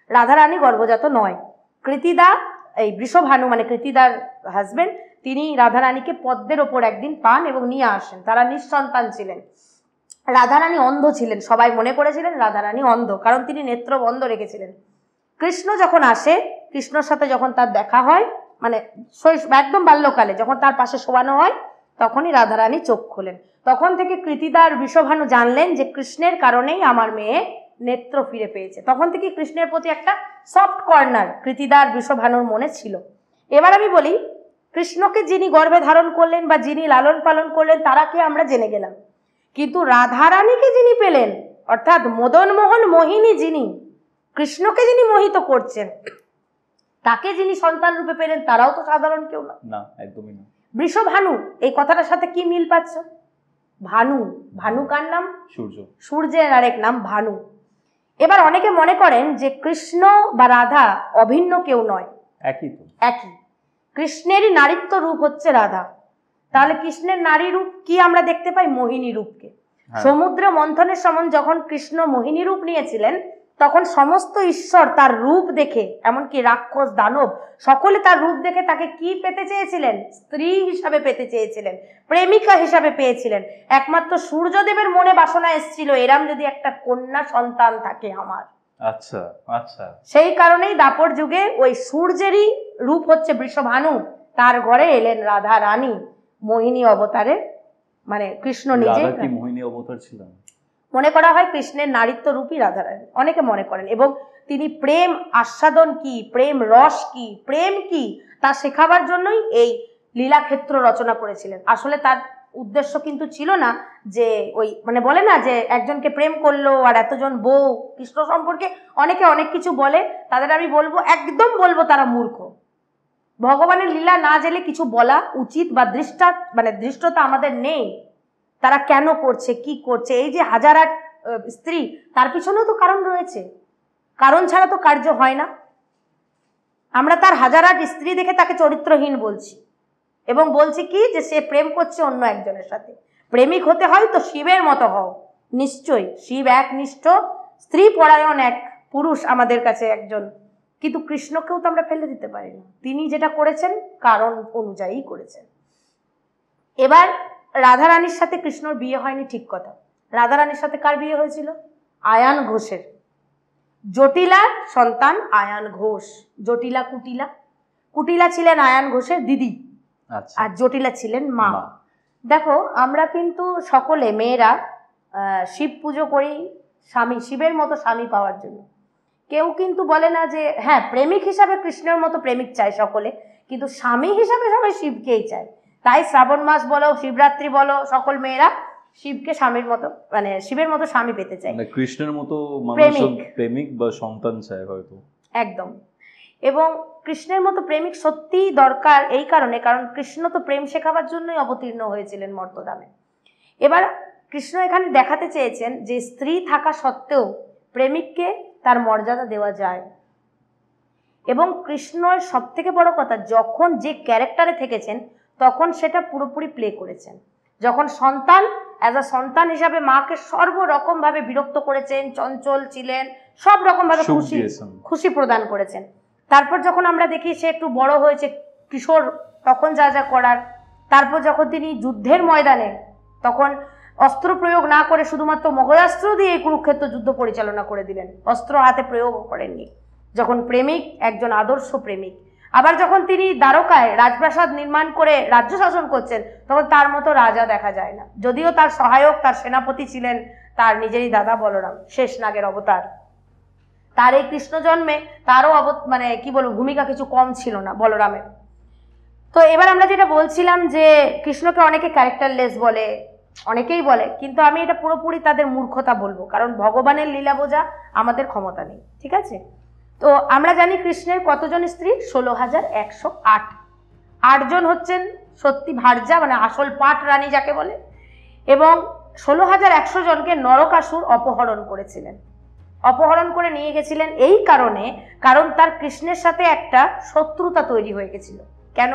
রাধারানী গর্ভজাত নয়। কৃতিদা, এই বৃষভানু মানে কৃতিদার হাজবেন্ড, তিনি রাধারানীকে পদ্মের ওপর একদিন পান এবং নিয়ে আসেন। তারা নিঃসন্তান ছিলেন। রাধারানী অন্ধ ছিলেন, সবাই মনে করেছিলেন রাধারানী অন্ধ, কারণ তিনি নেত্র বন্ধ রেখেছিলেন। কৃষ্ণ যখন আসে, কৃষ্ণর সাথে যখন তার দেখা হয়, মানে একদম বাল্যকালে যখন তার পাশে শোয়ানো হয়, তখনই রাধারানী চোখ খোলেন। তখন থেকে কৃতিদার বৃষভানু জানলেন যে কৃষ্ণের কারণেই আমার মেয়ে নেত্র ফিরে পেয়েছে। তখন থেকে কৃষ্ণের প্রতি একটা সফট কর্নার কৃতিদার বৃষভানুর মনে ছিল। এবার আমি বলি, কৃষ্ণকে যিনি গর্ভে ধারণ করলেন বা যিনি লালন পালন করলেন তারাকে আমরা জেনে গেলাম, কিন্তু রাধারানীকে যিনি পেলেন, অর্থাৎ মদন মোহন মোহিনী যিনি, কৃষ্ণকে যিনি মোহিত করছেন, তাকে যিনি সন্তান রূপে পেলেন, তারাও তো সাধারণ কেউ না, একদমই না। বৃষভানু, এই কথাটার সাথে কি মিল পাচ্ছ? ভানু, ভানু কার নাম? সূর্য, সূর্যের আরেক নাম ভানু। এবার অনেকে মনে করেন যে কৃষ্ণ বা রাধা অভিন্ন কেউ নয়, একই। কৃষ্ণেরই নারীত্ব রূপ হচ্ছে রাধা। তাহলে কৃষ্ণের নারী রূপ কি আমরা দেখতে পাই? মোহিনী রূপকে। সমুদ্র মন্থনের সময় যখন কৃষ্ণ মোহিনী রূপ নিয়েছিলেন, তখন সমস্ত ঈশ্বর তার রূপ দেখে, এমনকি রাক্ষস দানব, সকলে তার রূপ দেখে তাকে কি পেতে চেয়েছিলেন? স্ত্রী হিসাবে পেতে চেয়েছিলেন, প্রেমিকা হিসাবে পেয়েছিলেন। একমাত্র সূর্যদেবের মনে বাসনা এসেছিল এরম যদি একটা কন্যা সন্তান থাকে আমার। আচ্ছা আচ্ছা, সেই কারণেই দাপর যুগে ওই সূর্যেরই রূপ হচ্ছে বৃষভানু, তার ঘরে এলেন রাধা রানী মোহিনী অবতারে। মানে কৃষ্ণ নিজে কি মোহিনী অবতার ছিলেন? মনে করা হয় কৃষ্ণের নারীত্ব রূপী রাধারানী, অনেকে মনে করেন। এবং তিনি প্রেম আস্বাদন কি, প্রেম রস কি, প্রেম কি, তা শেখাবার জন্যই এই লীলাক্ষেত্র রচনা করেছিলেন। আসলে তার উদ্দেশ্য কিন্তু ছিল না যে ওই মানে বলে না যে একজনকে প্রেম করলো আর এতজন বউ। কৃষ্ণ সম্পর্কে অনেকে অনেক কিছু বলে, তাদের আমি বলবো, একদম বলবো তারা মূর্খ। ভগবানের লীলা না জেনে কিছু বলা উচিত বা দৃষ্টতা আমাদের নেই। তারা কেন করছে, কি করছে, এই যে 1008 স্ত্রী, তার পিছনেও তো কারণ রয়েছে। কারণ ছাড়া তো কার্য হয় না। আমরা তার 1008 স্ত্রী দেখে তাকে চরিত্রহীন বলছি এবং বলছি কি যে সে প্রেম করছে অন্য একজনের সাথে। প্রেমিক হতে হয় তো শিবের মতো হও, নিশ্চয়ই। শিব একনিষ্ঠ, স্ত্রী পরায়ণ এক পুরুষ আমাদের কাছে একজন। কিন্তু কৃষ্ণকেও তো আমরা ফেলে দিতে পারি না। তিনি যেটা করেছেন কারণ অনুযায়ী করেছেন। এবার রাধারানীর সাথে কৃষ্ণর বিয়ে হয়নি ঠিক কথা, রাধারানীর সাথে কার বিয়ে হয়েছিল? আয়ান ঘোষের। জটিলার সন্তান আয়ান ঘোষ। জটিলা কুটিলা, কুটিলা ছিলেন আয়ান ঘোষের দিদি, আচ্ছা, আর জটিলা ছিলেন মা। মা। দেখো আমরা কিন্তু সকলে মেয়েরা শিব পুজো করি স্বামী, শিবের মতো স্বামী পাওয়ার জন্য। কেউ কিন্তু বলে না যে হ্যাঁ প্রেমিক হিসাবে কৃষ্ণের মতো প্রেমিক চায় সকলে, কিন্তু স্বামী হিসাবে সবাই শিবকেই চায়। তাই শ্রাবণ মাস বলো, শিবরাত্রি বলো, সকল মেয়েরা শিবকে স্বামীর মতো মানে শিবের মতো স্বামী পেতে চায়, মানে কৃষ্ণের মতো প্রেমিক। প্রেমিক বা সন্তান চায় হয়তো। একদম। এবং কৃষ্ণের মতো প্রেমিক সত্যিই দরকার এই কারণে, কারণ কৃষ্ণ তো প্রেম শেখাবার জন্যই অবতীর্ণ হয়েছিলেন মর্তধামে। এবার কৃষ্ণ এখানে দেখাতে চেয়েছেন যে স্ত্রী থাকা সত্ত্বেও প্রেমিককে তার মর্যাদা দেওয়া যায়। এবং কৃষ্ণের সব থেকে বড় কথা, যখন যে ক্যারেক্টারে থেকেছেন তখন সেটা পুরোপুরি প্লে করেছেন। যখন সন্তান, অ্যাজ আ সন্তান হিসাবে মাকে সর্বরকম ভাবে বিরক্ত করেছেন, চঞ্চল ছিলেন, সব রকম ভাবে খুশি প্রদান করেছেন। তারপর যখন আমরা দেখি সে একটু বড় হয়েছে, কিশোর, তখন যা যা করার। তারপর যখন তিনি যুদ্ধের ময়দানে, তখন অস্ত্র প্রয়োগ না করে শুধুমাত্র মগজাস্ত্র দিয়ে কুরুক্ষেত্র যুদ্ধ পরিচালনা করে দিলেন, অস্ত্র হাতে প্রয়োগ করেননি। যখন প্রেমিক, একজন আদর্শ প্রেমিক। আবার যখন তিনি দ্বারকায় রাজপ্রাসাদ নির্মাণ করে রাজ্য শাসন করছেন, তখন তার মতো রাজা দেখা যায় না। যদিও তার সহায়ক, তার সেনাপতি ছিলেন তার নিজেরই দাদা বলরাম, শেষ নাগের অবতার। তার এই কৃষ্ণ জন্মে তারও মানে কি বলবো, ভূমিকা কিছু কম ছিল না বলরামের। তো এবার আমরা যেটা বলছিলাম যে কৃষ্ণকে অনেকে ক্যারেক্টারলেস বলে, অনেকেই বলে, কিন্তু আমি এটা পুরোপুরি তাদের মূর্খতা বলবো, কারণ ভগবানের লীলা বোঝা আমাদের ক্ষমতা নেই, ঠিক আছে? তো আমরা জানি কৃষ্ণের কতজন স্ত্রী? 16,108। 8 জন হচ্ছেন সত্যি ভার্যা, মানে আসল পাট রানী যাকে বলে, এবং 16,100 জনকে নরকাসুর অপহরণ করেছিলেন। অপহরণ করে নিয়ে গেছিলেন এই কারণে, কারণ তার কৃষ্ণের সাথে একটা শত্রুতা তৈরি হয়ে গেছিল। কেন?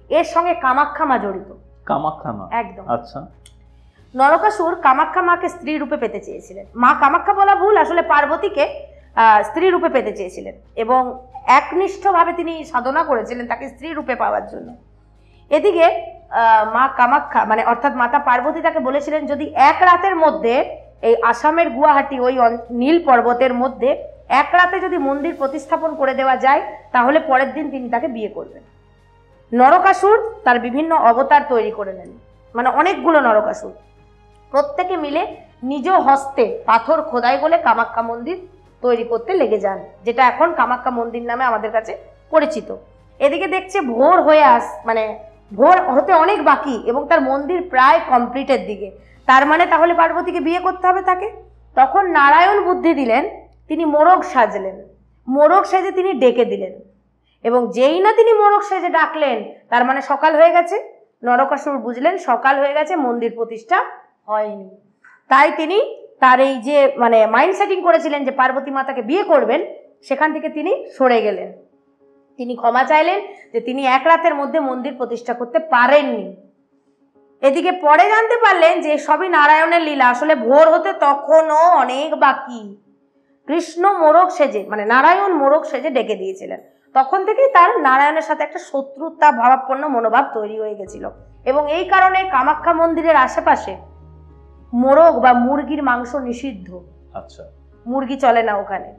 এর সঙ্গে কামাখ্যা মা জড়িত। কামাখ্যা মা? একদম। আচ্ছা। নরকাসুর কামাখ্যা মাকে স্ত্রী রূপে পেতে চেয়েছিলেন। মা কামাখ্যা বলা ভুল, আসলে পার্বতীকে স্ত্রী রূপে পেতে চেয়েছিলেন, এবং একনিষ্ঠভাবে তিনি সাধনা করেছিলেন তাকে স্ত্রী রূপে পাওয়ার জন্য। এদিকে মা কামাখ্যা মানে অর্থাৎ মাতা পার্বতী তাকে বলেছিলেন যদি এক রাতের মধ্যে এই আসামের গুয়াহাটি ওই নীল পর্বতের মধ্যে এক রাতে যদি মন্দির প্রতিস্থাপন করে দেওয়া যায়, তাহলে পরের দিন তিনি তাকে বিয়ে করবেন। নরকাসুর তার বিভিন্ন অবতার তৈরি করে নেন, মানে অনেকগুলো নরকাসুর, প্রত্যেকে মিলে নিজ হস্তে পাথর খোদাই বলে কামাখ্যা মন্দির তৈরি করতে লেগে যান, যেটা এখন কামাখ্যা মন্দির নামে আমাদের কাছে পরিচিত। এদিকে দেখছে ভোর হয়ে মানে ভোর হতে অনেক বাকি, এবং তার মন্দির প্রায় কমপ্লিটের দিকে। তার মানে তাহলে পার্বতীকে বিয়ে করতে হবে তাকে। তখন নারায়ণ বুদ্ধি দিলেন, তিনি মোরগ সাজলেন, মোরগ সেজে তিনি ডেকে দিলেন, এবং যেই না তিনি মোরগ সেজে ডাকলেন, তার মানে সকাল হয়ে গেছে। নরকাসুর বুঝলেন সকাল হয়ে গেছে, মন্দির প্রতিষ্ঠা হয়নি। তাই তিনি তার এই যে মানে মাইন্ড সেটিং করেছিলেন যে পার্বতী মাতাকে বিয়ে করবেন, সেখান থেকে তিনি সরে গেলেন। তিনি ক্ষমা চাইলেন যে তিনি এক রাতের মধ্যে মন্দির প্রতিষ্ঠা করতে পারেননি। এদিকে পরে জানতে পারলেন যে সবই নারায়ণের লীলা, আসলে ভোর হতে তখনও অনেক বাকি। কৃষ্ণ মোরগ সেজে মানে নারায়ণ মোরগ সেজে ডেকে দিয়েছিলেন। তখন থেকেই তার নারায়ণের সাথে একটা শত্রুতা ভাবাপন্ন মনোভাব তৈরি হয়ে গেছিল, এবং এই কারণে কামাখ্যা মন্দিরের আশেপাশে মোরগ বা মুরগির মাংস নিষিদ্ধ। আচ্ছা, মুরগি চলে না ওখানে।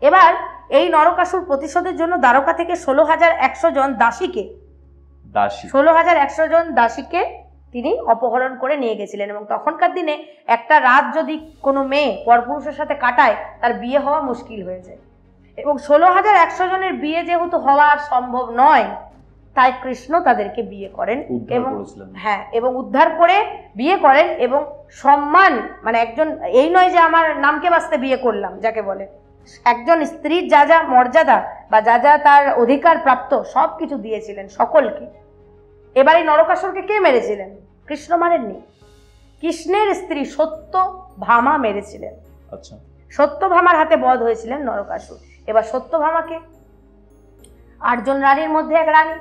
এবার এই নরকাসুর প্রতিশোধের জন্য দ্বারকা থেকে 16,100 জন দাসীকে 16,100 জন দাসীকে তিনি অপহরণ করে নিয়ে গেছিলেন। এবং তখনকার দিনে একটা রাত যদি কোনো মেয়ে পরপুরুষের সাথে কাটায়, তার বিয়ে হওয়া মুশকিল হয়ে যায়। এবং 16,100 জনের বিয়ে যেহেতু হওয়া সম্ভব নয়, তাই কৃষ্ণ তাদেরকে বিয়ে করেন, এবং হ্যাঁ, এবং উদ্ধার করে বিয়ে করেন। এবং সম্মান মানে একজন এই নয় যে আমার নামকে বাঁচতে বিয়ে করলাম যাকে বলে, একজন স্ত্রীর যা যা মর্যাদা বা যা যা তার অধিকার প্রাপ্ত সব কিছু দিয়েছিলেন সকলকে। এবার এই নরকাসুরকে কে মেরেছিলেন? কৃষ্ণ মারেননি, কৃষ্ণের স্ত্রী সত্যভামা মেরেছিলেন। আচ্ছা, সত্যভামার হাতে বধ হয়েছিলেন নরকাসুর। এবার সত্যভামাকে 8 জন রানীর মধ্যে এক রানী,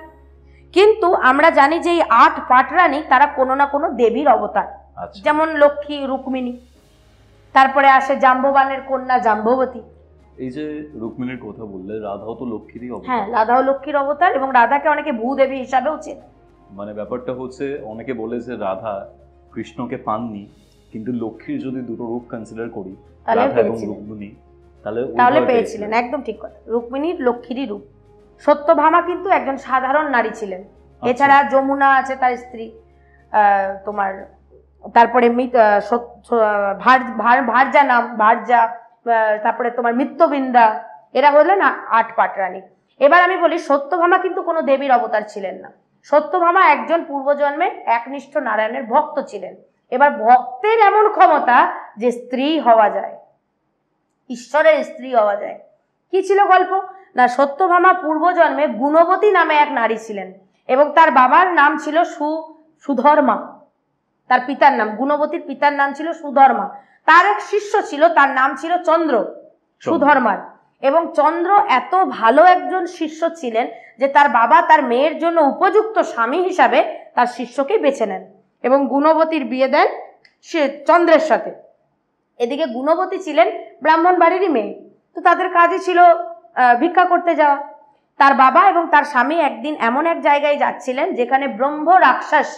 কিন্তু আমরা জানি যে এই 8 পাট রানী তারা কোনো না কোনো দেবীর অবতার। যেমন লক্ষ্মী রুক্মিণী, তারপরে আসে জাম্ববানের কন্যা জাম্ববতী। এই যে রুক্মিণীর কথা বললে, রাধাও তো লক্ষ্মীরই অবতার। হ্যাঁ, রাধাও লক্ষ্মীর অবতার, এবং রাধাকে অনেকে ভূদেবী হিসাবেও চেনে। মানে ব্যাপারটা হচ্ছে, অনেকে বলে যে রাধা কৃষ্ণকে পাননি, কিন্তু লক্ষ্মীর যদি দুটো রূপ কনসিডার করি, তাহলে রাধা এবং পেয়েছিলেন। রুক্মিণী, তাহলে তাহলে পেয়েছিলেন, একদম ঠিক কথা। রুক্মিণীর লক্ষ্মীরই রূপ। সত্যভামা কিন্তু একজন সাধারণ নারী ছিলেন। এছাড়া যমুনা আছে তার স্ত্রী, তোমার তারপরে ভার্যা নাম, ভার্যা, তারপরে তোমার মিত্তবিন্দা, এরা হলেন 8 পাটরানী। এবার আমি বলি সত্যভামা কিন্তু কোনো দেবীর অবতার ছিলেন না। সত্যভামা একজন পূর্বজন্মে একনিষ্ঠ নারায়ণের ভক্ত ছিলেন। এবার ভক্তের এমন ক্ষমতা যে স্ত্রী হওয়া যায়, ঈশ্বরের স্ত্রী হওয়া যায়। কি ছিল গল্প না, সত্যভামা পূর্বজন্মে গুণবতী নামে এক নারী ছিলেন এবং তার বাবার নাম ছিল সুধর্মা। তার পিতার নাম, গুণবতীর পিতার নাম ছিল সুধর্মা। তার এক শিষ্য ছিল, তার নাম ছিল চন্দ্র, সুধর্মার। এবং চন্দ্র এত ভালো একজন শিষ্য ছিলেন যে তার বাবা তার মেয়ের জন্য উপযুক্ত স্বামী হিসাবে তার শিষ্যকে বেছে নেন এবং গুণবতীর বিয়ে দেন সে চন্দ্রের সাথে। এদিকে গুণবতী ছিলেন ব্রাহ্মণ বাড়িরই মেয়ে, তো তাদের কাজই ছিল ভিক্ষা করতে যাওয়া। তার বাবা এবং তার স্বামী একদিন এমন এক জায়গায় যাচ্ছিলেন যেখানে ব্রহ্ম রাক্ষস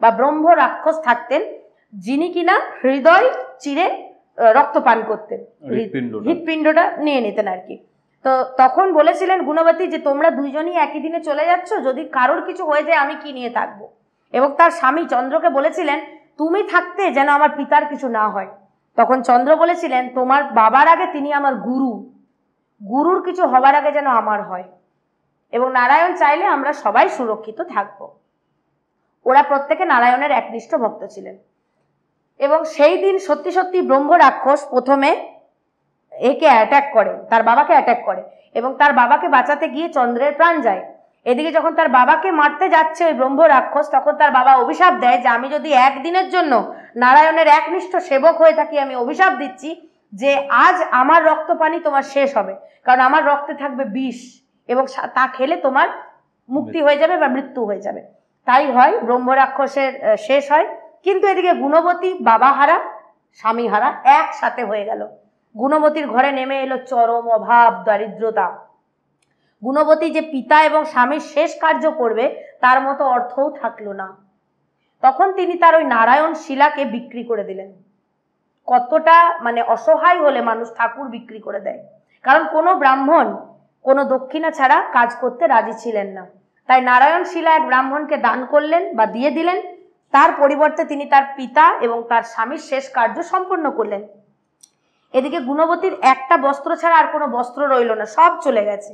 বা ব্রহ্ম রাক্ষস থাকতেন, যিনি কিনা হৃদয় চিরে রক্তপান করতেন, হৃৎপিণ্ডটা নিয়ে নিতেন আর কি। তো তখন বলেছিলেন গুণবতী যে তোমরা দুইজনই একই দিনে চলে যাচ্ছ, যদি কারোর কিছু হয়ে যায় আমি কি নিয়ে থাকবো। এবং তার স্বামী চন্দ্রকে বলেছিলেন তুমি থাকতে যেন আমার পিতার কিছু না হয়। তখন চন্দ্র বলেছিলেন তোমার বাবার আগে তিনি আমার গুরু, গুরুর কিছু হবার আগে যেন আমার হয়। এবং নারায়ণ চাইলে আমরা সবাই সুরক্ষিত থাকব। ওরা প্রত্যেকে নারায়ণের একনিষ্ঠ ভক্ত ছিলেন। এবং সেই দিন সত্যি সত্যি ব্রহ্ম রাক্ষস প্রথমে একে অ্যাটাক করে, তার বাবাকে অ্যাটাক করে এবং তার বাবাকে বাঁচাতে গিয়ে চন্দ্রের প্রাণ যায়। এদিকে যখন তার বাবাকে মারতে যাচ্ছে ওই ব্রহ্ম রাক্ষস, তখন তার বাবা অভিশাপ দেয় যে আমি যদি একদিনের জন্য নারায়ণের একনিষ্ঠ সেবক হয়ে থাকি, আমি অভিশাপ দিচ্ছি যে আজ আমার রক্তপানি তোমার শেষ হবে, কারণ আমার রক্তে থাকবে বিষ এবং তা খেলে তোমার মুক্তি হয়ে যাবে বা মৃত্যু হয়ে যাবে। তাই হয়, ব্রহ্ম রাক্ষসের শেষ হয়। কিন্তু এদিকে গুণবতী বাবা হারা স্বামী হারা একসাথে হয়ে গেল। গুণবতীর ঘরে নেমে এলো চরম অভাব, দারিদ্রতা। গুণবতী যে পিতা এবং স্বামীর শেষ কার্য করবে তার মতো অর্থও থাকলো না। তখন তিনি তার ওই নারায়ণ শিলাকে বিক্রি করে দিলেন। কতটা মানে অসহায় হলে মানুষ ঠাকুর বিক্রি করে দেয়, কারণ কোনো ব্রাহ্মণ কোনো দক্ষিণা ছাড়া কাজ করতে রাজি ছিলেন না। তাই নারায়ণ শিলা এক ব্রাহ্মণকে দান করলেন বা দিয়ে দিলেন, তার পরিবর্তে তিনি তার পিতা এবং তার স্বামীর শেষ কার্য সম্পন্ন করলেন। এদিকে গুণবতীর একটা বস্ত্র ছাড়া আর কোনো বস্ত্র রইল না, সব চলে গেছে।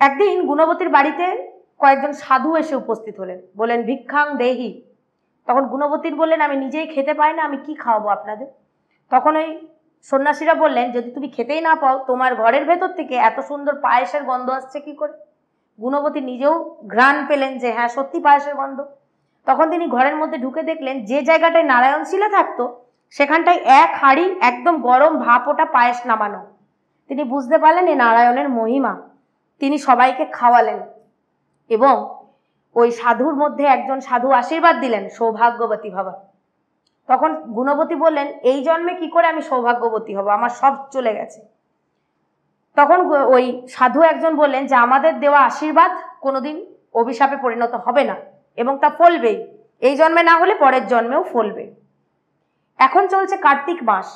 একদিন গুণবতীর বাড়িতে কয়েকজন সাধু এসে উপস্থিত হলেন, বলেন ভিক্ষাং দেহি। তখন গুণবতীর বললেন আমি নিজেই খেতে পাই না, আমি কি খাওয়াবো আপনাদের। তখন ওই সন্ন্যাসীরা বললেন যদি তুমি খেতেই না পাও, তোমার ঘরের ভেতর থেকে এত সুন্দর পায়েসের গন্ধ আসছে কি করে। গুণবতী নিজেও ঘ্রাণ পেলেন যে হ্যাঁ সত্যি পায়েসের গন্ধ। তখন তিনি ঘরের মধ্যে ঢুকে দেখলেন যে জায়গাটায় নারায়ণ শিলা থাকতো সেখানটায় এক হাঁড়ি একদম গরম ভাপ ওটা পায়েস নামানো। তিনি বুঝতে পারলেন এ নারায়ণের মহিমা। তিনি সবাইকে খাওয়ালেন এবং ওই সাধুর মধ্যে একজন সাধু আশীর্বাদ দিলেন সৌভাগ্যবতী ভব। তখন গুণবতী বললেন এই জন্মে কি করে আমি সৌভাগ্যবতী হব, আমার সব চলে গেছে। তখন ওই সাধু একজন বললেন যে আমাদের দেওয়া আশীর্বাদ কোনোদিন অভিশাপে পরিণত হবে না এবং তা ফলবেই, এই জন্মে না হলে পরের জন্মেও ফলবে। এখন চলছে কার্তিক মাস।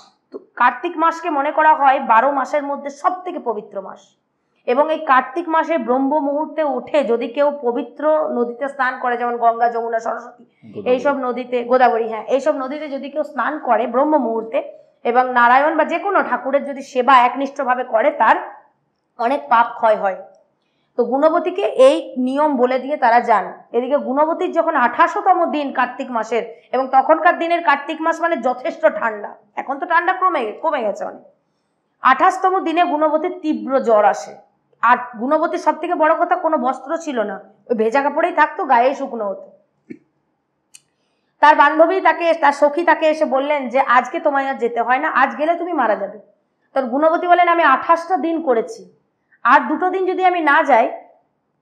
কার্তিক মাসকে মনে করা হয় 12 মাসের মধ্যে সব থেকে পবিত্র মাস এবং এই কার্তিক মাসে ব্রহ্ম মুহূর্তে উঠে যদি কেউ পবিত্র নদীতে স্নান করে, যেমন গঙ্গা, যমুনা, সরস্বতী, এইসব নদীতে, গোদাবরী, হ্যাঁ এইসব নদীতে যদি কেউ স্নান করে ব্রহ্ম মুহূর্তে এবং নারায়ণ বা যে কোনো ঠাকুরের যদি সেবা একনিষ্ঠভাবে করে তার অনেক পাপ ক্ষয় হয়। তো গুণবতীকে এই নিয়ম বলে দিয়ে তারা যান। এদিকে গুণবতীর যখন 28তম দিন কার্তিক মাসের, এবং তখনকার দিনের কার্তিক মাস মানে যথেষ্ট ঠান্ডা, এখন তো ঠান্ডা কমে গেছে অনেক। 28তম দিনে গুণবতীর তীব্র জ্বর আসে। আর গুণবতীর সব থেকে বড় কথা কোনো বস্ত্র ছিল না, ওই ভেজা কাপড়েই থাকতো, গায়ে শুকনো হতো। তার বান্ধবী তাকে, তার সখী তাকে এসে বললেন যে আজকে তোমায় আর যেতে হয় না, আজ গেলে তুমি মারা যাবে। তোর গুণবতী বলেন আমি 28টা দিন করেছি, আর 2টো দিন যদি আমি না যাই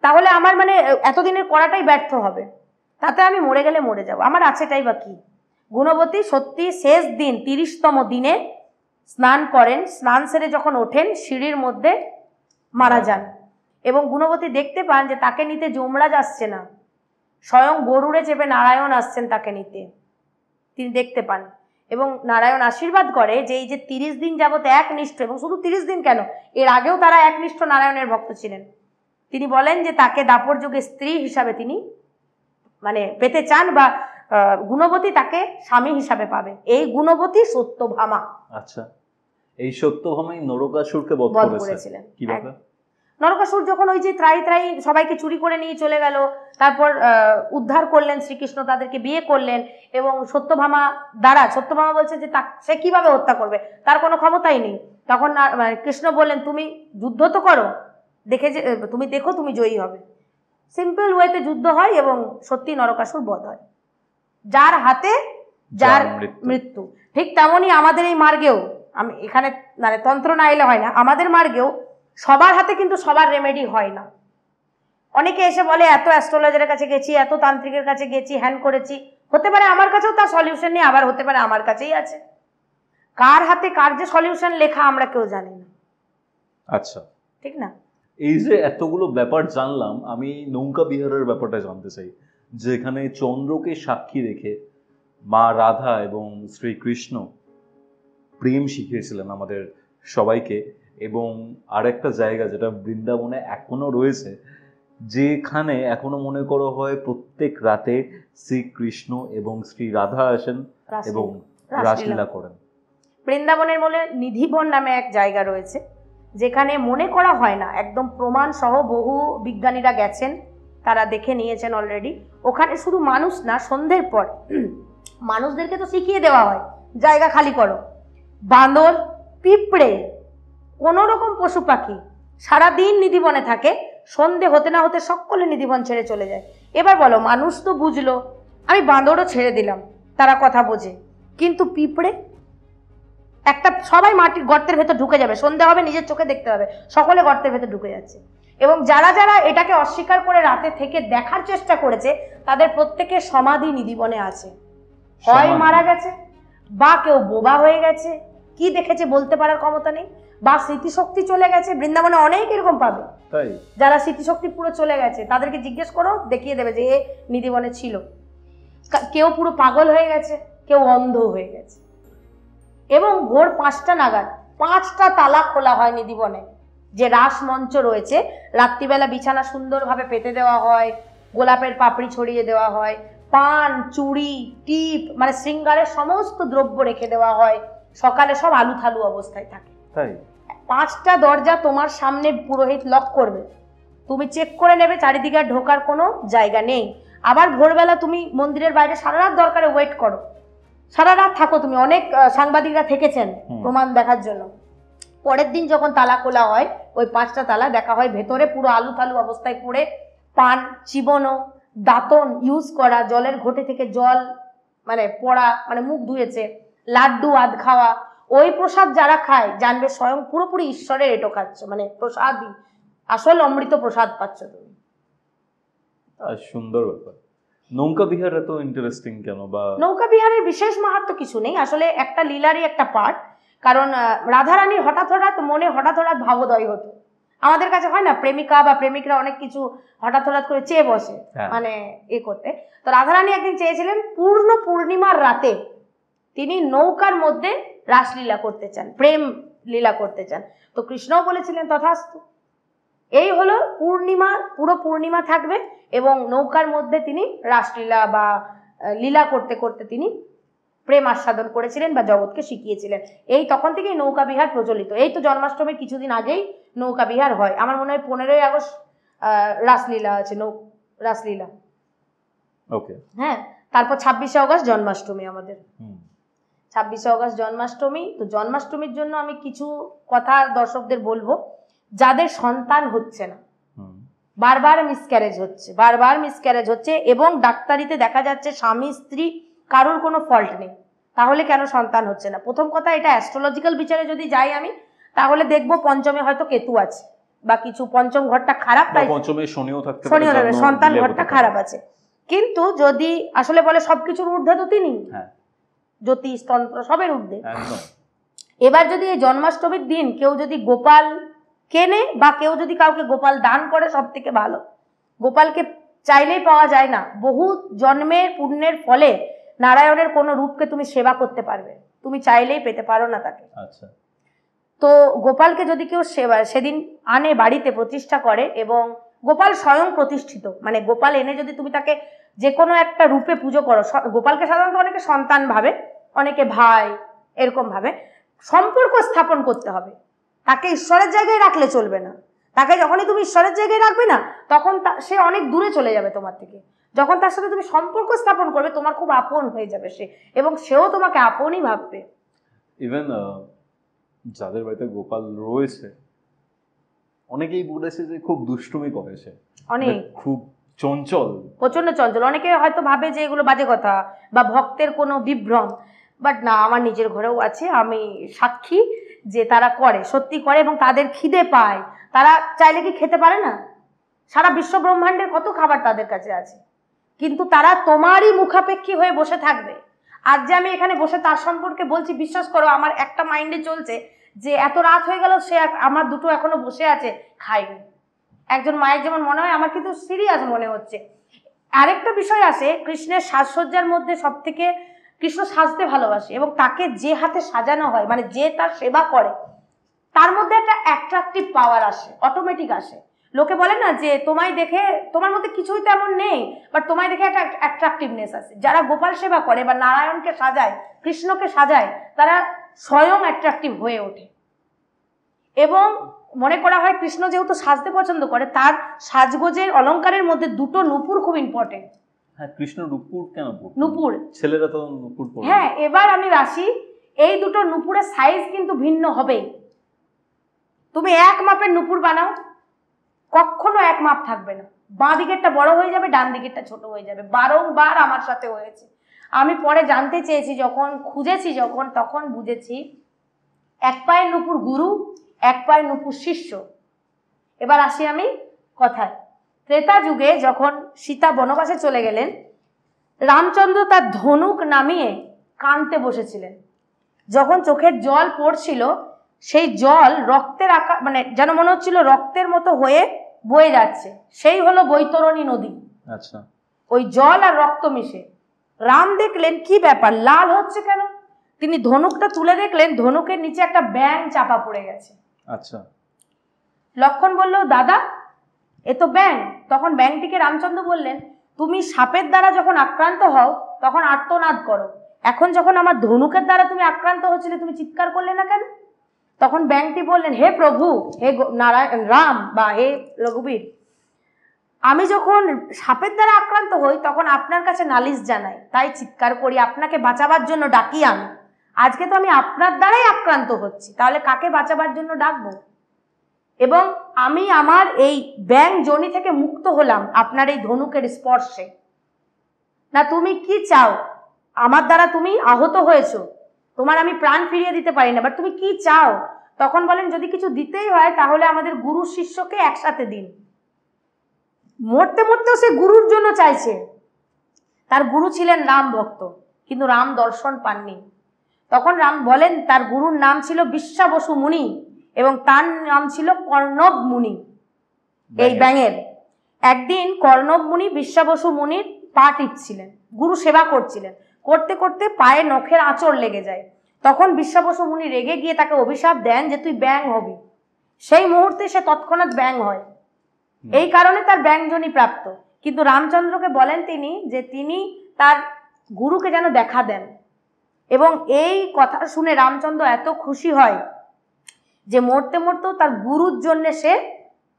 তাহলে আমার মানে এতদিনের করাটাই ব্যর্থ হবে, তাতে আমি মরে গেলে মরে যাব, আমার আছেটাই বা কি। গুণবতী সত্যি শেষ দিন 30তম দিনে স্নান করেন, স্নান সেরে যখন ওঠেন সিঁড়ির মধ্যে মারা যান এবং গুণবতী দেখতে পান যে তাকে নিতে যমরাজ আসছে না, স্বয়ং গরুড়ে চেপে নারায়ণ আসছেন তাকে নিতে, তিনি দেখতে পান এবং নারায়ণ আশীর্বাদ করে যে এই যে 30 দিন যাবত একনিষ্ঠ, এবং শুধু 30 দিন কেন, এর আগেও তারা একনিষ্ঠ নারায়ণের ভক্ত ছিলেন। তিনি বলেন যে তাকে দাপর যুগে স্ত্রী হিসাবে তিনি মানে পেতে চান, বা গুণবতী তাকে স্বামী হিসাবে পাবে। এই গুণবতী সত্যভামা। আচ্ছা, এই সত্যভামাই নরকাসুরকে বধ করেছিলেন। কি ব্যাপার? নরকাসুর যখন ওই যে ত্রাই সবাইকে চুরি করে নিয়ে চলে গেল, তারপর উদ্ধার করলেন শ্রীকৃষ্ণ, তাদেরকে বিয়ে করলেন, এবং সত্যভামা বলছে যে সে কিভাবে হত্যা করবে, তার কোনো ক্ষমতাই নেই। তখন কৃষ্ণ বললেন তুমি যুদ্ধ তো করো, তুমি দেখো তুমি জয়ী হবে। সিম্পল ওয়েতে যুদ্ধ হয় এবং সত্যি নরকাসুর বধ হয়, যার হাতে যার মৃত্যু। ঠিক তেমনই আমাদের এই মার্গেও, আমি এখানে মানে তন্ত্র না এলে হয় না, আমাদের মার্গেও সবার হাতে কিন্তু সবার রেমেডি হয় না। অনেকে এসে বলে এত অ্যাস্ট্রোলজারের কাছে গেছি, এত তান্ত্রিকের কাছে গেছি, হ্যান করেছি, হতে পারে আমার কাছেও তার সলিউশন নেই, আবার হতে পারে আমার কাছেই আছে। কার হাতে কার যে সলিউশন লেখা আমরা কেউ জানি না। আচ্ছা, ঠিক না? এই যে এতগুলো ব্যাপার জানলাম, আমি নৌকা বিহারের ব্যাপারটা জানতে চাই, যেখানে চন্দ্রকে সাক্ষী রেখে মা রাধা এবং শ্রীকৃষ্ণ প্রেম শিখিয়েছিলেন আমাদের সবাইকে। এবং আরেকটা জায়গা যেটা বৃন্দাবনে এখনো রয়েছে, যেখানে এখনো মনে করা হয় প্রত্যেক রাতে শ্রীকৃষ্ণ এবং শ্রী রাধা আসেন এবং রাসলীলা করেন। বৃন্দাবনের বলে নিধিবন নামে এক জায়গা রয়েছে, যেখানে মনে করা হয় না, একদম প্রমাণ সহ বহু বিজ্ঞানীরা গেছেন, তারা দেখে নিয়েছেন অলরেডি। ওখানে শুধু মানুষ না, সন্ধ্যের পর মানুষদেরকে তো শিখিয়ে দেওয়া হয় জায়গা খালি করো, বাঁদর, পিঁপড়ে, কোনো রকম পশু পাখি সারাদিন নিধিবনে থাকে, সন্ধে হতে না হতে সকলে নিধিবন ছেড়ে চলে যায়। এবার বলো, মানুষ তো বুঝলো, আমি বাঁদরও ছেড়ে দিলাম, তারা কথা বোঝে, কিন্তু পিঁপড়ে একটা, সবাই মাটির গর্তের ভেতর ঢুকে যাবে, সন্ধে হবে নিজের চোখে দেখতে হবে, সকলে গর্তের ভেতর ঢুকে যাচ্ছে। এবং যারা যারা এটাকে অস্বীকার করে রাতে থেকে দেখার চেষ্টা করেছে, তাদের প্রত্যেকের সমাধি নিধিবনে আছে। হয় মারা গেছে, বা কেউ বোবা হয়ে গেছে, কি দেখেছে বলতে পারার ক্ষমতা নেই, বা স্মৃতিশক্তি চলে গেছে। বৃন্দাবনে অনেক এরকম পাবে, যারা স্মৃতিশক্তি পুরো চলে গেছে, তাদেরকে জিজ্ঞেস করো, দেখিয়ে দেবে যে এ নিধিবনে ছিল। কেউ পুরো পাগল হয়ে গেছে, কেউ অন্ধ হয়ে গেছে। এবং ভোর 5টা নাগাদ 5টা তালা খোলা হয় নিধিবনে। যে রাস মঞ্চ রয়েছে, রাত্রিবেলা বিছানা সুন্দরভাবে পেতে দেওয়া হয়, গোলাপের পাপড়ি ছড়িয়ে দেওয়া হয়, পান, চুড়ি, টিপ, মানে শৃঙ্গারের সমস্ত দ্রব্য রেখে দেওয়া হয়, সকালে সব আলু থালু অবস্থায় থাকে। 5টা দরজা তোমার সামনে পুরোহিত লক করবে, তুমি চেক করে নেবে চারিদিকে ঢোকার কোনো জায়গা নেই। আবার ভোরবেলা তুমি মন্দিরের বাইরে সারা রাত দরকারে ওয়েট করো, সারা রাত থাকো তুমি, অনেক সাংবাদিকরা থেকেছেন প্রমাণ দেখার জন্য। পরের দিন যখন তালা খোলা হয়, ওই 5টা তালা দেখা হয় ভেতরে পুরো আলু থালু অবস্থায় পড়ে, পান, চিবনো, দাঁতন ইউজ করা, জলের ঘটে থেকে জল মানে পড়া, মানে মুখ ধুয়েছে, লাড্ডু আধ খাওয়া। ওই প্রসাদ যারা খায় জানবে স্বয়ং পুরোপুরি ঈশ্বরের এটো খাচ্ছ, মানে প্রসাদই, আসল অমৃত প্রসাদ পাচ্ছ তুমি। সুন্দর ব্যাপার। নৌকা বিহার এত ইন্টারেস্টিং কেন? বা নৌকা বিহারের বিশেষ মাহাত্ম কিছু নেই, আসলে একটা লীলারই একটা পার্ট। কারণ রাধারানীর হঠাৎ মনে হঠাৎ ভাবোদয় হতো। আমাদের কাছে হয় না, প্রেমিকা বা প্রেমিকরা অনেক কিছু হঠাৎ করে চেয়ে বসে, মানে এ করতে। তো রাধারানী একদিন চেয়েছিলেন পূর্ণ পূর্ণিমার রাতে তিনি নৌকার মধ্যে রাসলীলা করতে চান, প্রেম লীলা করতে চান। তো কৃষ্ণও বলেছিলেন তথাস্তু। এই হলো পূর্ণিমা, পুরো পূর্ণিমা থাকবে এবং নৌকার মধ্যে তিনি রাসলীলা বা লীলা করতে করতে তিনি প্রেম আস্বাদন করেছিলেন বা জগৎকে শিখিয়েছিলেন। এই তখন থেকেই নৌকা বিহার প্রচলিত। এই তো জন্মাষ্টমীর কিছুদিন আগেই নৌকা বিহার হয়, আমার মনে হয় 15ই আগস্ট রাসলীলা আছে, রাসলীলা। ওকে, হ্যাঁ, তারপর 26শে আগস্ট জন্মাষ্টমী আমাদের। 26শে আগস্ট জন্মাষ্টমী। তো জন্মাষ্টমীর জন্য আমি কিছু কথা দর্শকদের বলবো। যাদের সন্তান হচ্ছে না, বারবার মিসক্যারেজ হচ্ছে এবং ডাক্তারিতে দেখা যাচ্ছে স্বামী স্ত্রী কারোর কোনো ফল্ট নেই, তাহলে কেন সন্তান হচ্ছে না? প্রথম কথা, এটা অ্যাস্ট্রোলজিক্যাল বিচারে যদি যাই আমি, তাহলে দেখবো পঞ্চমে হয়তো কেতু আছে বা কিছু, পঞ্চম ঘরটা খারাপ, তাই পঞ্চমে শনিও থাকতে পারে, সন্তান ঘরটা খারাপ আছে। কিন্তু যদি আসলে বলে সবকিছুর ঊর্ধ্বে তো তিনি, জ্যোতিষ তন্ত্র সবের ঊর্ধ্বে। এবার যদি এই জন্মাষ্টমীর দিন কেউ যদি গোপাল কেনে বা কেউ যদি কাউকে গোপাল দান করে, সব থেকে ভালো। গোপালকে চাইলেই পাওয়া যায় না, বহু জন্মের পুণ্যের ফলে নারায়ণের কোনো রূপকে তুমি সেবা করতে পারবে, তুমি চাইলেই পেতে পারো না তাকে। আচ্ছা। তো গোপালকে যদি কেউ সেদিন আনে বাড়িতে প্রতিষ্ঠা করে, এবং গোপাল স্বয়ং প্রতিষ্ঠিত, মানে গোপাল এনে যদি তুমি তাকে যে কোনো একটা রূপে পুজো করো, গোপালকে সাধারণত অনেকে সন্তান ভাবে, অনেকে ভাই, এরকম ভাবে। সম্পর্ক স্থাপন করতে হবে, তাকে ঈশ্বরের জায়গায় রাখলে চলবে না। তাকে যখনই তুমি ঈশ্বরের জায়গায় রাখবে না, তখন সে অনেক দূরে চলে যাবে তোমার থেকে। যখন তার সাথে তুমি সম্পর্ক স্থাপন করবে, তোমার খুব আপন হয়ে যাবে সে, এবং সেও তোমাকে আপনই ভাববে। ইভেন যাদের বাড়িতে গোপাল রয়েছে অনেকেই বলেছে যে খুব দুষ্টুমি করে সে, অনেক, খুব চঞ্চল, প্রচন্ড চঞ্চল। অনেকে হয়তো ভাবে যে এগুলো বাজে কথা বা ভক্তের কোনো বিভ্রম, বাট না, আমার নিজের ঘরেও আছে, আমি সাক্ষী যে তারা করে, সত্যি করে, এবং তাদের খিদে পায়। তারা চাইলে কি খেতে পারে না? সারা বিশ্ব ব্রহ্মাণ্ডের কত খাবার তাদের কাছে আছে, কিন্তু তারা তোমারই মুখাপেক্ষী হয়ে বসে থাকবে। আজ যে আমি এখানে বসে তার সম্পর্কে বলছি, বিশ্বাস করো আমার একটা মাইন্ডে চলছে যে এত রাত হয়ে গেল, সে আমার দুটো এখনো বসে আছে, খাইনি। একজন মায়ের যেমন মনে হয়, আমার কিন্তু সিরিয়াস মনে হচ্ছে। আরেকটা বিষয় আসে, কৃষ্ণের সাজসজ্জার মধ্যে সব থেকে কৃষ্ণ সাজতে ভালোবাসে, এবং তাকে যে হাতে সাজানো হয়, মানে যে তার সেবা করে, তার মধ্যে একটা অ্যাট্রাকটিভ পাওয়ার আসে, অটোমেটিক আসে। লোকে বলে না যে তোমায় দেখে, তোমার মধ্যে কিছুই তেমন নেই, বাট তোমায় দেখে একটা অ্যাট্রাকটিভনেস আছে। যারা গোপাল সেবা করে বা নারায়ণকে সাজায়, কৃষ্ণকে সাজায়, তারা স্বয়ং অ্যাট্রাকটিভ হয়ে ওঠে। এবং মনে করা হয় কৃষ্ণ যেহেতু সাজতে পছন্দ করে, তার সাজগোজের অলংকারের মধ্যে দুটো নূপুর খুব ইম্পর্টেন্ট। হ্যাঁ, কৃষ্ণ নূপুর কেন পরতো? নূপুর, ছেলেরা তো নূপুর পরে। হ্যাঁ, এবার আমি আসি, এই দুটো নূপুরের সাইজ কিন্তু ভিন্ন হবেই। তুমি এক মাপের নূপুর বানাও, কখনো এক মাপ থাকবে না, বাঁ দিকেরটা বড় হয়ে যাবে, ডান দিকেরটা ছোট হয়ে যাবে। বারংবার আমার সাথে হয়েছে। আমি পরে জানতে চেয়েছি, যখন খুঁজেছি, তখন বুঝেছি এক পায়ের নূপুর গুরু, এক পায়ের নূপুর শিষ্য। এবার আসি আমি কথায়। ত্রেতা যুগে যখন সীতা বনবাসে চলে গেলেন, রামচন্দ্র তার ধনুক নামিয়ে কাঁদতে বসেছিলেন। যখন চোখের জল পড়ছিল, সেই জল রক্তের আকার, মানে যেন মনে হচ্ছিল রক্তের মতো হয়ে বয়ে যাচ্ছে, সেই হলো বৈতরণী নদী। আচ্ছা। ওই জল আর রক্ত মিশে। রাম দেখলেন কি ব্যাপার, লাল হচ্ছে কেন? তিনি ধনুকটা তুলে দেখলেন ধনুকের নিচে একটা ব্যাঙ চাপা পড়ে গেছে। আচ্ছা। লক্ষণ বলল, দাদা এ তো ব্যাঙ। তখন ব্যাঙটিকে রামচন্দ্র বললেন, তুমি সাপের দ্বারা যখন আক্রান্ত হও তখন আর্তনাদ করো, এখন যখন আমার ধনুকের দ্বারা তুমি আক্রান্ত হচ্ছিলে, তুমি চিৎকার করলে না কেন? তখন ব্যাঙটি বললেন, হে প্রভু, হে নারায়ণ রাম বা হে রঘুবীর, আমি যখন সাপের দ্বারা আক্রান্ত হই তখন আপনার কাছে নালিশ জানাই, তাই চিৎকার করি, আপনাকে বাঁচাবার জন্য ডাকি আমি। আজকে তো আমি আপনার দ্বারাই আক্রান্ত হচ্ছি, তাহলে কাকে বাঁচাবার জন্য ডাকবো? এবং আমি আমার এই ব্যাঙ যোনি থেকে মুক্ত হলাম আপনার এই ধনুকের স্পর্শে। না তুমি কি চাও? আমার দ্বারা তুমি আহত হয়েছো, তোমার আমি প্রাণ ফিরিয়ে দিতে পারি না, বাট তুমি কি চাও? তখন বলেন, যদি কিছু দিতেই হয় তাহলে আমাদের গুরু শিষ্যকে একসাথে দিন। মরতে মরতেও সে গুরুর জন্য চাইছে। তার গুরু ছিলেন রাম ভক্ত, কিন্তু রাম দর্শন পাননি। তখন রাম বলেন, তার গুরুর নাম ছিল বিশ্বাবসু মুনি, এবং তার নাম ছিল কর্ণব মুনি। এই ব্যাঙের একদিন কর্ণব মুনি বিশ্বাবসু মুনির পা টিপছিলেন, গুরু সেবা করছিলেন, করতে করতে পায়ে নখের আঁচড় লেগে যায়। তখন বিশ্বাবসু মুনি রেগে গিয়ে তাকে অভিশাপ দেন যে তুই ব্যাঙ হবি। সেই মুহূর্তে সে তৎক্ষণাৎ ব্যাঙ হয়, এই কারণে তার ব্যাঙজনী প্রাপ্ত। কিন্তু রামচন্দ্রকে বলেন তিনি যে তিনি তার গুরুকে যেন দেখা দেন, এবং এই কথা শুনে রামচন্দ্র এত খুশি হয় যে মরতে মরতেও তার গুরুর জন্য সে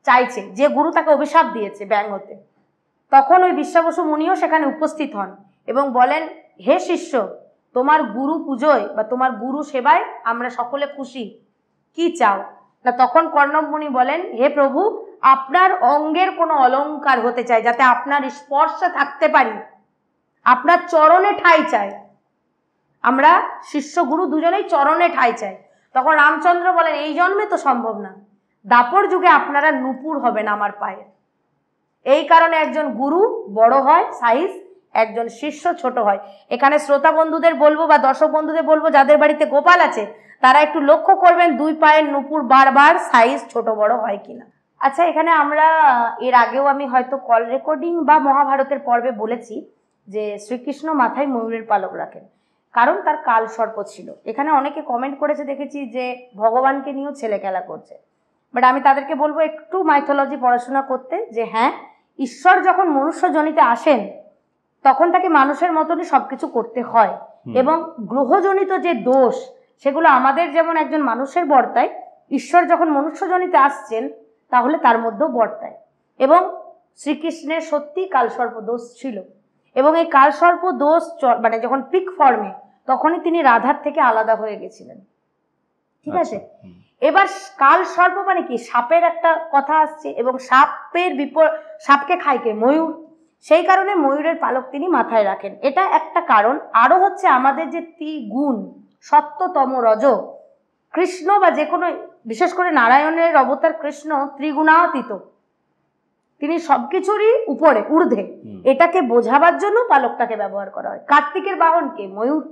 চাইছে, যে গুরু তাকে অভিশাপ দিয়েছে ব্যাঙ হতে। তখন ওই বিশ্বাবসু মুনিও সেখানে উপস্থিত হন এবং বলেন, হে শিষ্য, তোমার গুরু পুজোয় বা তোমার গুরু সেবায় আমরা সকলে খুশি, কি চাও? না তখন কর্ণব মুনি বলেন, হে প্রভু, আপনার অঙ্গের কোনো অলংকার হতে চাই, যাতে আপনার স্পর্শে থাকতে পারি, আপনার চরণে ঠাঁই চাই। আমরা শিষ্য গুরু দুজনেই চরণে ঠাঁই চাই। তখন রামচন্দ্র বলেন, এই জন্মে তো সম্ভব না, দাপর যুগে আপনারা নূপুর হবেন আমার পায়ে। এই কারণে একজন গুরু বড় হয় সাইজ, একজন শিষ্য ছোট হয়। এখানে শ্রোতা বন্ধুদের বলবো বা দর্শক বন্ধুদের বলবো, যাদের বাড়িতে গোপাল আছে তারা একটু লক্ষ্য করবেন দুই পায়ের নূপুর বারবার সাইজ ছোট বড় হয় কিনা। আচ্ছা, এখানে আমরা এর আগেও আমি হয়তো কল রেকর্ডিং বা মহাভারতের পর্বে বলেছি যে শ্রীকৃষ্ণ মাথায় ময়ূরের পালক রাখেন, কারণ তার কাল সর্প ছিল। এখানে অনেকে কমেন্ট করেছে দেখেছি যে ভগবানকে নিয়েও ছেলে খেলা করছে, বাট আমি তাদেরকে বলবো একটু মাইথোলজি পড়াশোনা করতে, যে হ্যাঁ, ঈশ্বর যখন মনুষ্যজনিতে আসেন তখন তাকে মানুষের মতনই সবকিছু করতে হয়, এবং গ্রহজনিত যে দোষ সেগুলো আমাদের যেমন একজন মানুষের বর্তায়, ঈশ্বর যখন মনুষ্যজনিতে আসছেন তাহলে তার মধ্যেও বর্তায়। এবং শ্রীকৃষ্ণের সত্যি কালসর্প দোষ ছিল, এবং এই কালসর্প দোষ মানে যখন পিক ফর্মে তখনই তিনি রাধার থেকে আলাদা হয়ে গেছিলেন। ঠিক আছে, এবার কাল সর্প মানে কি, সাপের একটা কথা আসছে, এবং সাপকে খায় কে? ময়ূর। সেই কারণে ময়ূরের পালক তিনি মাথায় রাখেন, এটা একটা কারণ। আরো হচ্ছে আমাদের যে ত্রিগুণ সত্য তম রজ, কৃষ্ণ বা যে কোনো, বিশেষ করে নারায়ণের অবতার কৃষ্ণ ত্রিগুণাতীত, তিনি সবকিছুরই উপরে ঊর্ধ্বে, এটাকে বোঝাবার জন্য পালকটাকে ব্যবহার করা হয়। কার্তিকের বাহন কে? ময়ূর।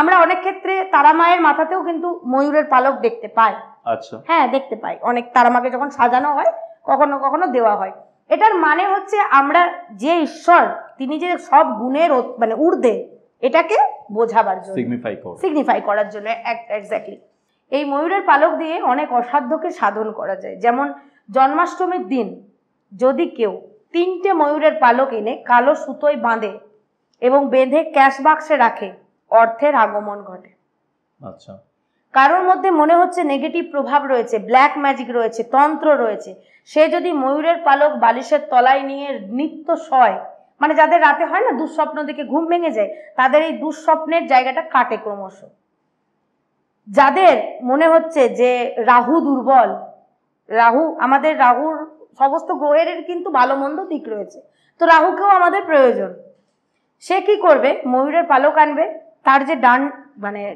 আমরা অনেক ক্ষেত্রে তারা মায়ের মাথাতেও কিন্তু ময়ূরের পালক দেখতে পাই। আচ্ছা, হ্যাঁ দেখতে পাই, অনেক তারা মাকে যখন সাজানো হয় কখনো কখনো দেওয়া হয়। এটার মানে হচ্ছে আমরা যে ঈশ্বর, তিনি যে সব গুণের মানে ঊর্ধ্বে, এটাকে বোঝাবার জন্য, সিগনিফাই করার জন্য। এক্স্যাক্টলি। এই ময়ূরের পালক দিয়ে অনেক অসাধ্যকে সাধন করা যায়। যেমন জন্মাষ্টমীর দিন যদি কেউ 3টে ময়ূরের পালক এনে কালো সুতোয় বাঁধে এবং বেঁধে ক্যাশ বাক্সে রাখে, অর্থের আগমন ঘটে। আচ্ছা, কারোর মধ্যে মনে হচ্ছে নেগেটিভ প্রভাব রয়েছে, ব্ল্যাক ম্যাজিক রয়েছে, তন্ত্র রয়েছে, সে যদি ময়ূরের পালক বালিশের তলায় নিয়ে নিত্য শয়, মানে যাদের রাতে হয় না দুঃস্বপ্ন দেখে ঘুম ভেঙে যায়, তাদের এই দুঃস্বপ্নের জায়গাটা কাটে ক্রমশ। যাদের মনে হচ্ছে যে রাহু দুর্বল, রাহুর সমস্ত গ্রহের কিন্তু ভালো মন্দ দিক রয়েছে, তো রাহুকেও আমাদের প্রয়োজন। সে কি করবে? ময়ূরের পালক আনবে, তার যে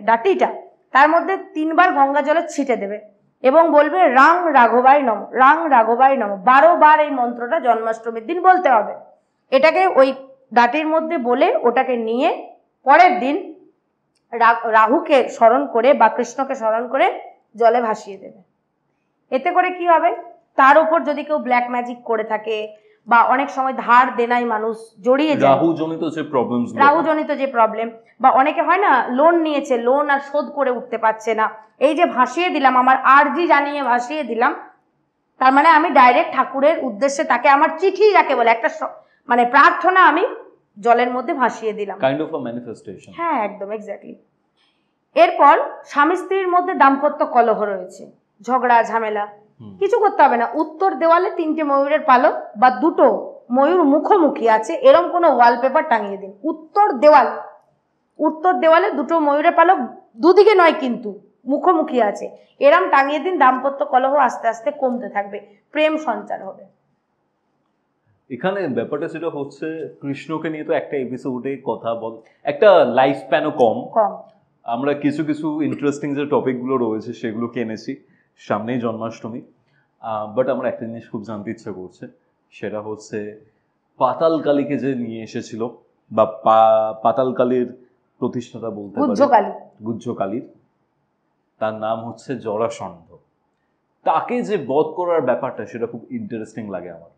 ডাটিটা, তার মধ্যে 3 বার গঙ্গা জলে ছিটে দেবে এবং বলবে রাং রাঘবায় নম, রাং রাঘবায় নম। 12 বার এই মন্ত্রটা জন্মাষ্টমীর দিন বলতে হবে। এটাকে ওই ডাটির মধ্যে বলে ওটাকে নিয়ে পরের দিন রাহুকে স্মরণ করে বা কৃষ্ণকে স্মরণ করে জলে ভাসিয়ে দেবে। এতে করে কি হবে? তার উপর যদি কেউ ব্ল্যাক ম্যাজিক করে থাকে বা অনেক সময় ধার দেনায় মানুষ জড়িয়ে যায়, রাহুজনিত যে প্রবলেম, বা অনেকে হয় না লোন নিয়েছে, লোন আর শোধ করে উঠতে পারছে না, এই যে ভাসিয়ে দিলাম, আমার আর্জি জানিয়ে ভাসিয়ে দিলাম, তার মানে আমি ডাইরেক্ট ঠাকুরের উদ্দেশ্যে তাকে আমার চিঠি যাকে বলে একটা মানে প্রার্থনা আমি জলের মধ্যে ভাসিয়ে দিলাম, কাইন্ড অফ আ ম্যানিফেস্টেশন। হ্যাঁ একদম এক্স্যাক্টলি। এরপর স্বামী স্ত্রীর মধ্যে দাম্পত্য কলহ রয়েছে, ঝগড়া ঝামেলা, কিছু করতে হবে না, উত্তর দেওয়ালে 3টে ময়ূরের পালক বা 2টো ময়ূর মুখোমুখি আছে এরকম কোনো ওয়ালপেপার টাঙিয়ে দিন। উত্তর দেওয়ালে 2টো ময়ূরের পালক, দুদিকে নয় কিন্তু মুখোমুখি আছে, এরম টাঙিয়ে দিন। দাম্পত্য কলহ আস্তে আস্তে কমতে থাকবে, প্রেম সঞ্চার হবে। এখানে ব্যাপারটা সেটা হচ্ছে, কৃষ্ণকে নিয়ে তো একটা এপিসোডে কথা বল, একটা লাইফ স্প্যানও কম। আমরা কিছু কিছু ইন্টারেস্টিং যে টপিকগুলো রয়েছে সেগুলোকে এনেছি, সামনেই জন্মাষ্টমী, বাট আমার একটা জিনিস খুব জানতে ইচ্ছা করছে, সেটা হচ্ছে পাতাল কালীকে যে নিয়ে এসেছিল, বা পাতাল কালীর প্রতিষ্ঠাতা বলতে পারি, গুহ্য কালীর, তার নাম হচ্ছে জরাসন্ধ। তাকে যে বধ করার ব্যাপারটা সেটা খুব ইন্টারেস্টিং লাগে আমার,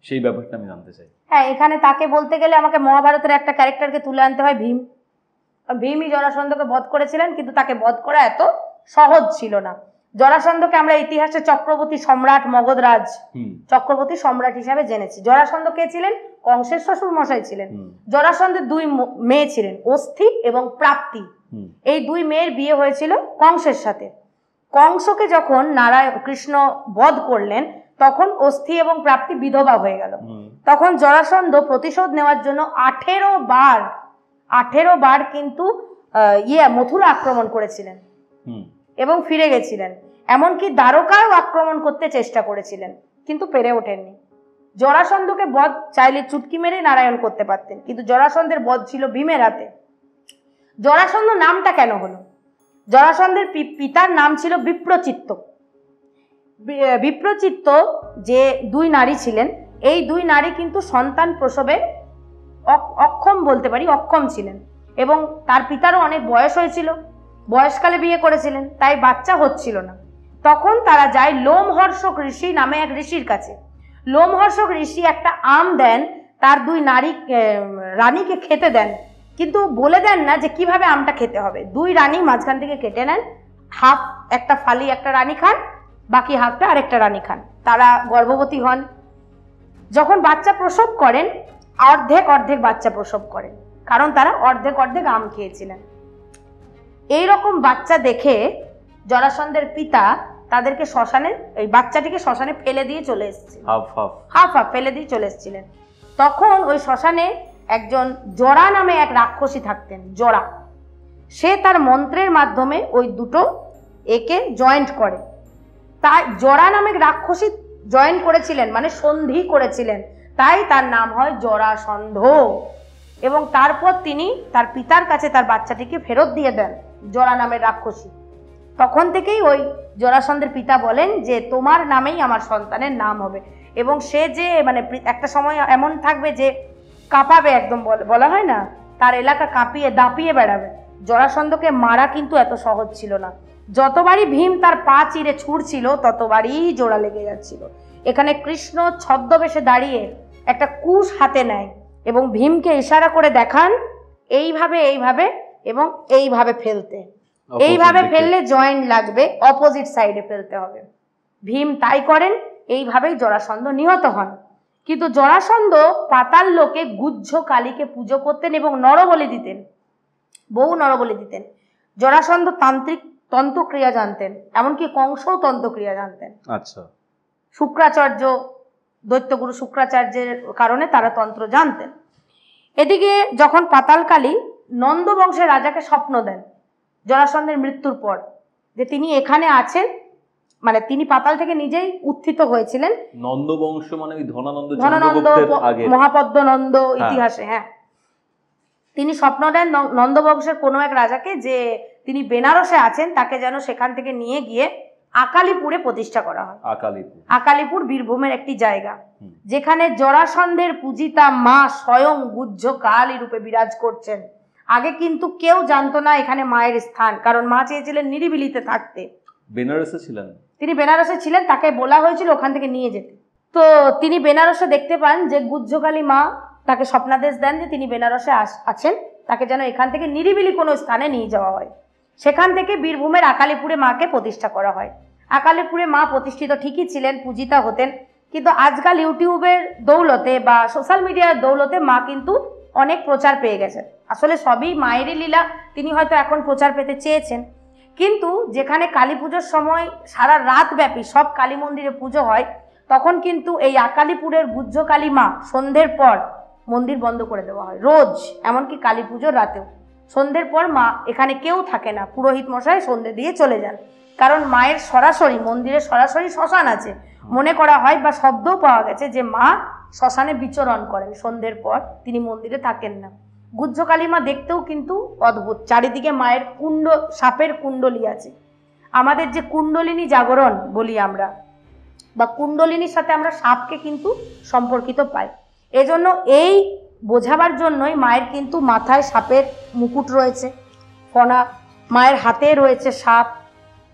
সেই ব্যাপারটা আমি জানতে চাই। হ্যাঁ, এখানে তাকে বলতে গেলে আমাকে মহাভারতের একটা ক্যারেক্টারকে তুলে আনতে হয়, ভীম। ভীমই জরাসন্ধকে বধ করেছিলেন, কিন্তু তাকে বধ করা এত সহজ ছিল না। জরাসন্ধকে আমরা ইতিহাসে চক্রবর্তী সম্রাট, মগধরাজ চক্রবর্তী সম্রাট হিসাবে জেনেছি। জরাসন্ধ কে ছিলেন? কংসের শ্বশুর মশাই ছিলেন। জরাসন্ধের 2 মেয়ে ছিলেন, অস্থি এবং প্রাপ্তি। এই 2 মেয়ের বিয়ে হয়েছিল কংসের সাথে। কংসকে যখন কৃষ্ণ বধ করলেন তখন অস্থি এবং প্রাপ্তি বিধবা হয়ে গেল। তখন জরাসন্ধ প্রতিশোধ নেওয়ার জন্য 18 বার কিন্তু মথুরা আক্রমণ করেছিলেন এবং ফিরে গেছিলেন। এমনকি দ্বারকাও আক্রমণ করতে চেষ্টা করেছিলেন, কিন্তু পেরে ওঠেননি। জরাসন্ধকে বধ চাইলে চুটকি মেরে নারায়ণ করতে পারতেন, কিন্তু জরাসন্ধের বধ ছিল ভীমের হাতে। জরাসন্ধ নামটা কেন হলো? জরাসন্ধের পিতার নাম ছিল বিপ্রচিত্ত। বিপ্রচিত্ত যে 2 নারী ছিলেন, এই 2 নারী কিন্তু সন্তান প্রসবে অক্ষম ছিলেন, এবং তার পিতারও অনেক বয়স হয়েছিল, বয়সকালে বিয়ে করেছিলেন, তাই বাচ্চা হচ্ছিল না। তখন তারা যায় লোমহর্ষক ঋষি নামে এক ঋষির কাছে। লোমহর্ষক ঋষি একটা আম দেন তার দুই রানীকে খেতে দেন, কিন্তু বলে দেন না যে কিভাবে আমটা খেতে হবে। দুই রানী মাঝখান থেকে কেটে নেন, হাফ একটা ফালি একটা রানী খান, বাকি হাফটা আরেকটা রানী খান। তারা গর্ভবতী হন, যখন বাচ্চা প্রসব করেন অর্ধেক অর্ধেক বাচ্চা প্রসব করেন, কারণ তারা অর্ধেক অর্ধেক আম খেয়েছিলেন। এইরকম বাচ্চা দেখে জরাসন্ধের পিতা তাদেরকে শ্মশানে, এই বাচ্চাটিকে শ্মশানে ফেলে দিয়ে চলে এসেছিলেন, হাফ ফেলে দিয়ে চলে এসেছিলেন। তখন ওই শ্মশানে একজন জরা নামে এক রাক্ষসী থাকতেন, জরা। সে তার মন্ত্রের মাধ্যমে ওই দুটো একে জয়েন্ট করে। তাই জরা নামে রাক্ষসী জয়েন করেছিলেন, মানে সন্ধি করেছিলেন, তাই তার নাম হয় জরাসন্ধ। এবং তারপর তিনি তার পিতার কাছে তার বাচ্চাটিকে ফেরত দিয়ে দেন, জরা নামের রাক্ষসী। তখন থেকেই ওই জরাসন্ধের পিতা বলেন যে তোমার নামেই আমার সন্তানের নাম হবে। এবং সে যে মানে একটা সময় এমন থাকবে যে কাঁপাবে, একদম বলা হয় না তার এলাকা কাঁপিয়ে দাপিয়ে বেড়াবে। জরাসন্ধকে মারা কিন্তু এত সহজ ছিল না, যতবারই ভীম তার পা চিরে ছুঁড়ছিল ততবারই জোড়া লেগে যাচ্ছিল। এখানে কৃষ্ণ ছদ্মবেশে দাঁড়িয়ে একটা কুশ হাতে নেয় এবং ভীমকে ইশারা করে দেখান এইভাবে এইভাবে এবং এইভাবে ফেলতে, এইভাবে ফেললে জয়েন্ট লাগবে, অপোজিট সাইডে ফেলতে হবে। ভীম তাই করেন, এইভাবেই জরাসন্ধ নিহত হন। কিন্তু জরাসন্ধ পাতাল লোকে গুহ্য কালীকে পুজো করতেন এবং নরবলি দিতেন, বহু নরবলি দিতেন। জরাসন্ধ তন্ত্রক্রিয়া জানতেন, এমনকি কংসও তন্ত্রক্রিয়া জানতেন। আচ্ছা, শুক্রাচার্য, দৈত্যগুরু শুক্রাচার্যের কারণে তারা তন্ত্র জানতেন। এদিকে যখন পাতালকালী নন্দ বংশের রাজাকে স্বপ্ন দেন জরাসন্ধের মৃত্যুর পর, যে তিনি এখানে আছেন, মানে তিনি পাতাল থেকে নিজেই উত্থিত হয়েছিলেন। নন্দ বংশ মানে ওই ধনানন্দ মহাপদ্মনন্দ ইতিহাসে, হ্যাঁ, তিনি স্বপ্ন দেন নন্দ বংশের কোনো এক রাজাকে যে তিনি বেনারসে আছেন, তাকে যেন সেখান থেকে নিয়ে গিয়ে আকালিপুরে প্রতিষ্ঠা করা হয়। আকালিপুর বীরভূমের একটি জায়গা, যেখানে জরাসন্ধের পূজিতা মা স্বয়ং গুহ্য কালী রূপে বিরাজ করছেন। আগে কিন্তু কেউ জানতো না এখানে মায়ের স্থান, কারণ মা চেয়েছিলেন নিরিবিলিতে থাকতে। বেনারসে ছিলেন তিনি, বেনারসে ছিলেন, তাকে বলা হয়েছিল ওখান থেকে নিয়ে যেতে। তো তিনি বেনারসে দেখতে পান যে গুহ্যকালী মা তাকে স্বপ্নাদেশ দেন যে তিনি বেনারসে আছেন, তাকে যেন এখান থেকে নিরিবিলি কোনো স্থানে নিয়ে যাওয়া হয়। সেখান থেকে বীরভূমের আকালিপুরে মাকে প্রতিষ্ঠা করা হয়। আকালিপুরে মা প্রতিষ্ঠিত ঠিকই ছিলেন, পূজিতা হতেন, কিন্তু আজকাল ইউটিউবের দৌলতে বা সোশ্যাল মিডিয়ার দৌলতে মা কিন্তু অনেক প্রচার পেয়ে গেছেন। আসলে সবই মায়েরই লীলা, তিনি হয়তো এখন প্রচার পেতে চেয়েছেন। কিন্তু যেখানে কালী পুজোর সময় সারা রাত ব্যাপী সব কালী মন্দিরে পুজো হয়, তখন কিন্তু এই আকালিপুরের গুহ্য কালী মা সন্ধ্যের পর মন্দির বন্ধ করে দেওয়া হয় রোজ, এমনকি কালী পুজোর রাতেও সন্ধ্যের পর মা এখানে কেউ থাকে না, পুরোহিত মশাই সন্ধ্যে দিয়ে চলে যান। কারণ মায়ের সরাসরি মন্দিরে সরাসরি শ্মশান আছে, মনে করা হয় বা শব্দও পাওয়া গেছে যে মা শ্মশানে বিচরণ করেন সন্ধ্যের পর, তিনি মন্দিরে থাকেন না। গুহ্য কালী মা দেখতেও কিন্তু অদ্ভুত, চারিদিকে মায়ের সাপের কুণ্ডলী আছে। আমাদের যে কুণ্ডলিনী জাগরণ বলি আমরা, বা কুণ্ডলিনীর সাথে আমরা সাপকে কিন্তু সম্পর্কিত পাই। এজন্য এই বোঝাবার জন্যই মায়ের কিন্তু মাথায় সাপের মুকুট রয়েছে, ফনা, মায়ের হাতে রয়েছে সাপ,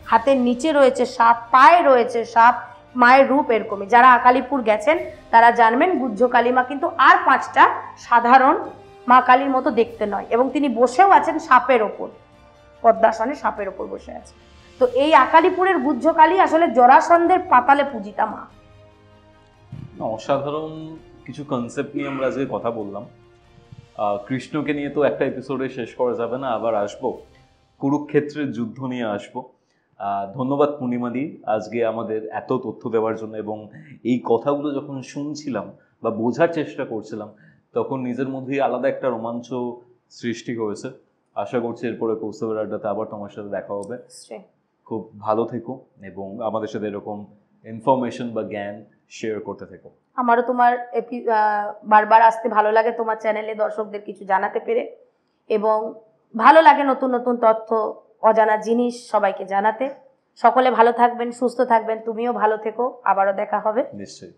হাতের নিচে রয়েছে সাপ, পায়ে রয়েছে সাপ, মায়ের রূপ এরকমই। যারা আকালিপুর গেছেন তারা জানবেন গুহ্য কালী মা কিন্তু আর 5টা সাধারণ মা কালীর মতো দেখতে নয়, এবং তিনি বসেও আছেন সাপের ওপর, পদ্মাসনে সাপের ওপর বসে আছে। তো এই আকালিপুরের গুহ্য কালী আসলে জরাসন্ধের পাতালে পূজিতা মা। অসাধারণ কিছু কনসেপ্ট নিয়ে আমরা আজকে কথা বললাম। কৃষ্ণকে নিয়ে তো একটা এপিসোডে শেষ করা যাবে না, আবার আসবো, কুরুক্ষেত্রের যুদ্ধ নিয়ে আসবো। ধন্যবাদ পূর্ণিমাদি আজকে আমাদের এত তথ্য দেওয়ার জন্য, এবং এই কথাগুলো যখন শুনছিলাম বা বোঝার চেষ্টা করছিলাম তখন নিজের মধ্যেই আলাদা একটা রোমাঞ্চ সৃষ্টি হয়েছে। আশা করছি এরপরে কৌস্তবের আড্ডাতে আবার তোমার সাথে দেখা হবে। খুব ভালো থেকো এবং আমাদের সাথে এরকম ইনফরমেশন বা জ্ঞান শেয়ার করতে থেকো। আমারও তোমার বারবার আসতে ভালো লাগে, তোমার চ্যানেলে দর্শকদের কিছু জানাতে পেরে, এবং ভালো লাগে নতুন নতুন তথ্য, অজানা জিনিস সবাইকে জানাতে। সকলে ভালো থাকবেন, সুস্থ থাকবেন, তুমিও ভালো থেকো, আবারও দেখা হবে নিশ্চয়ই।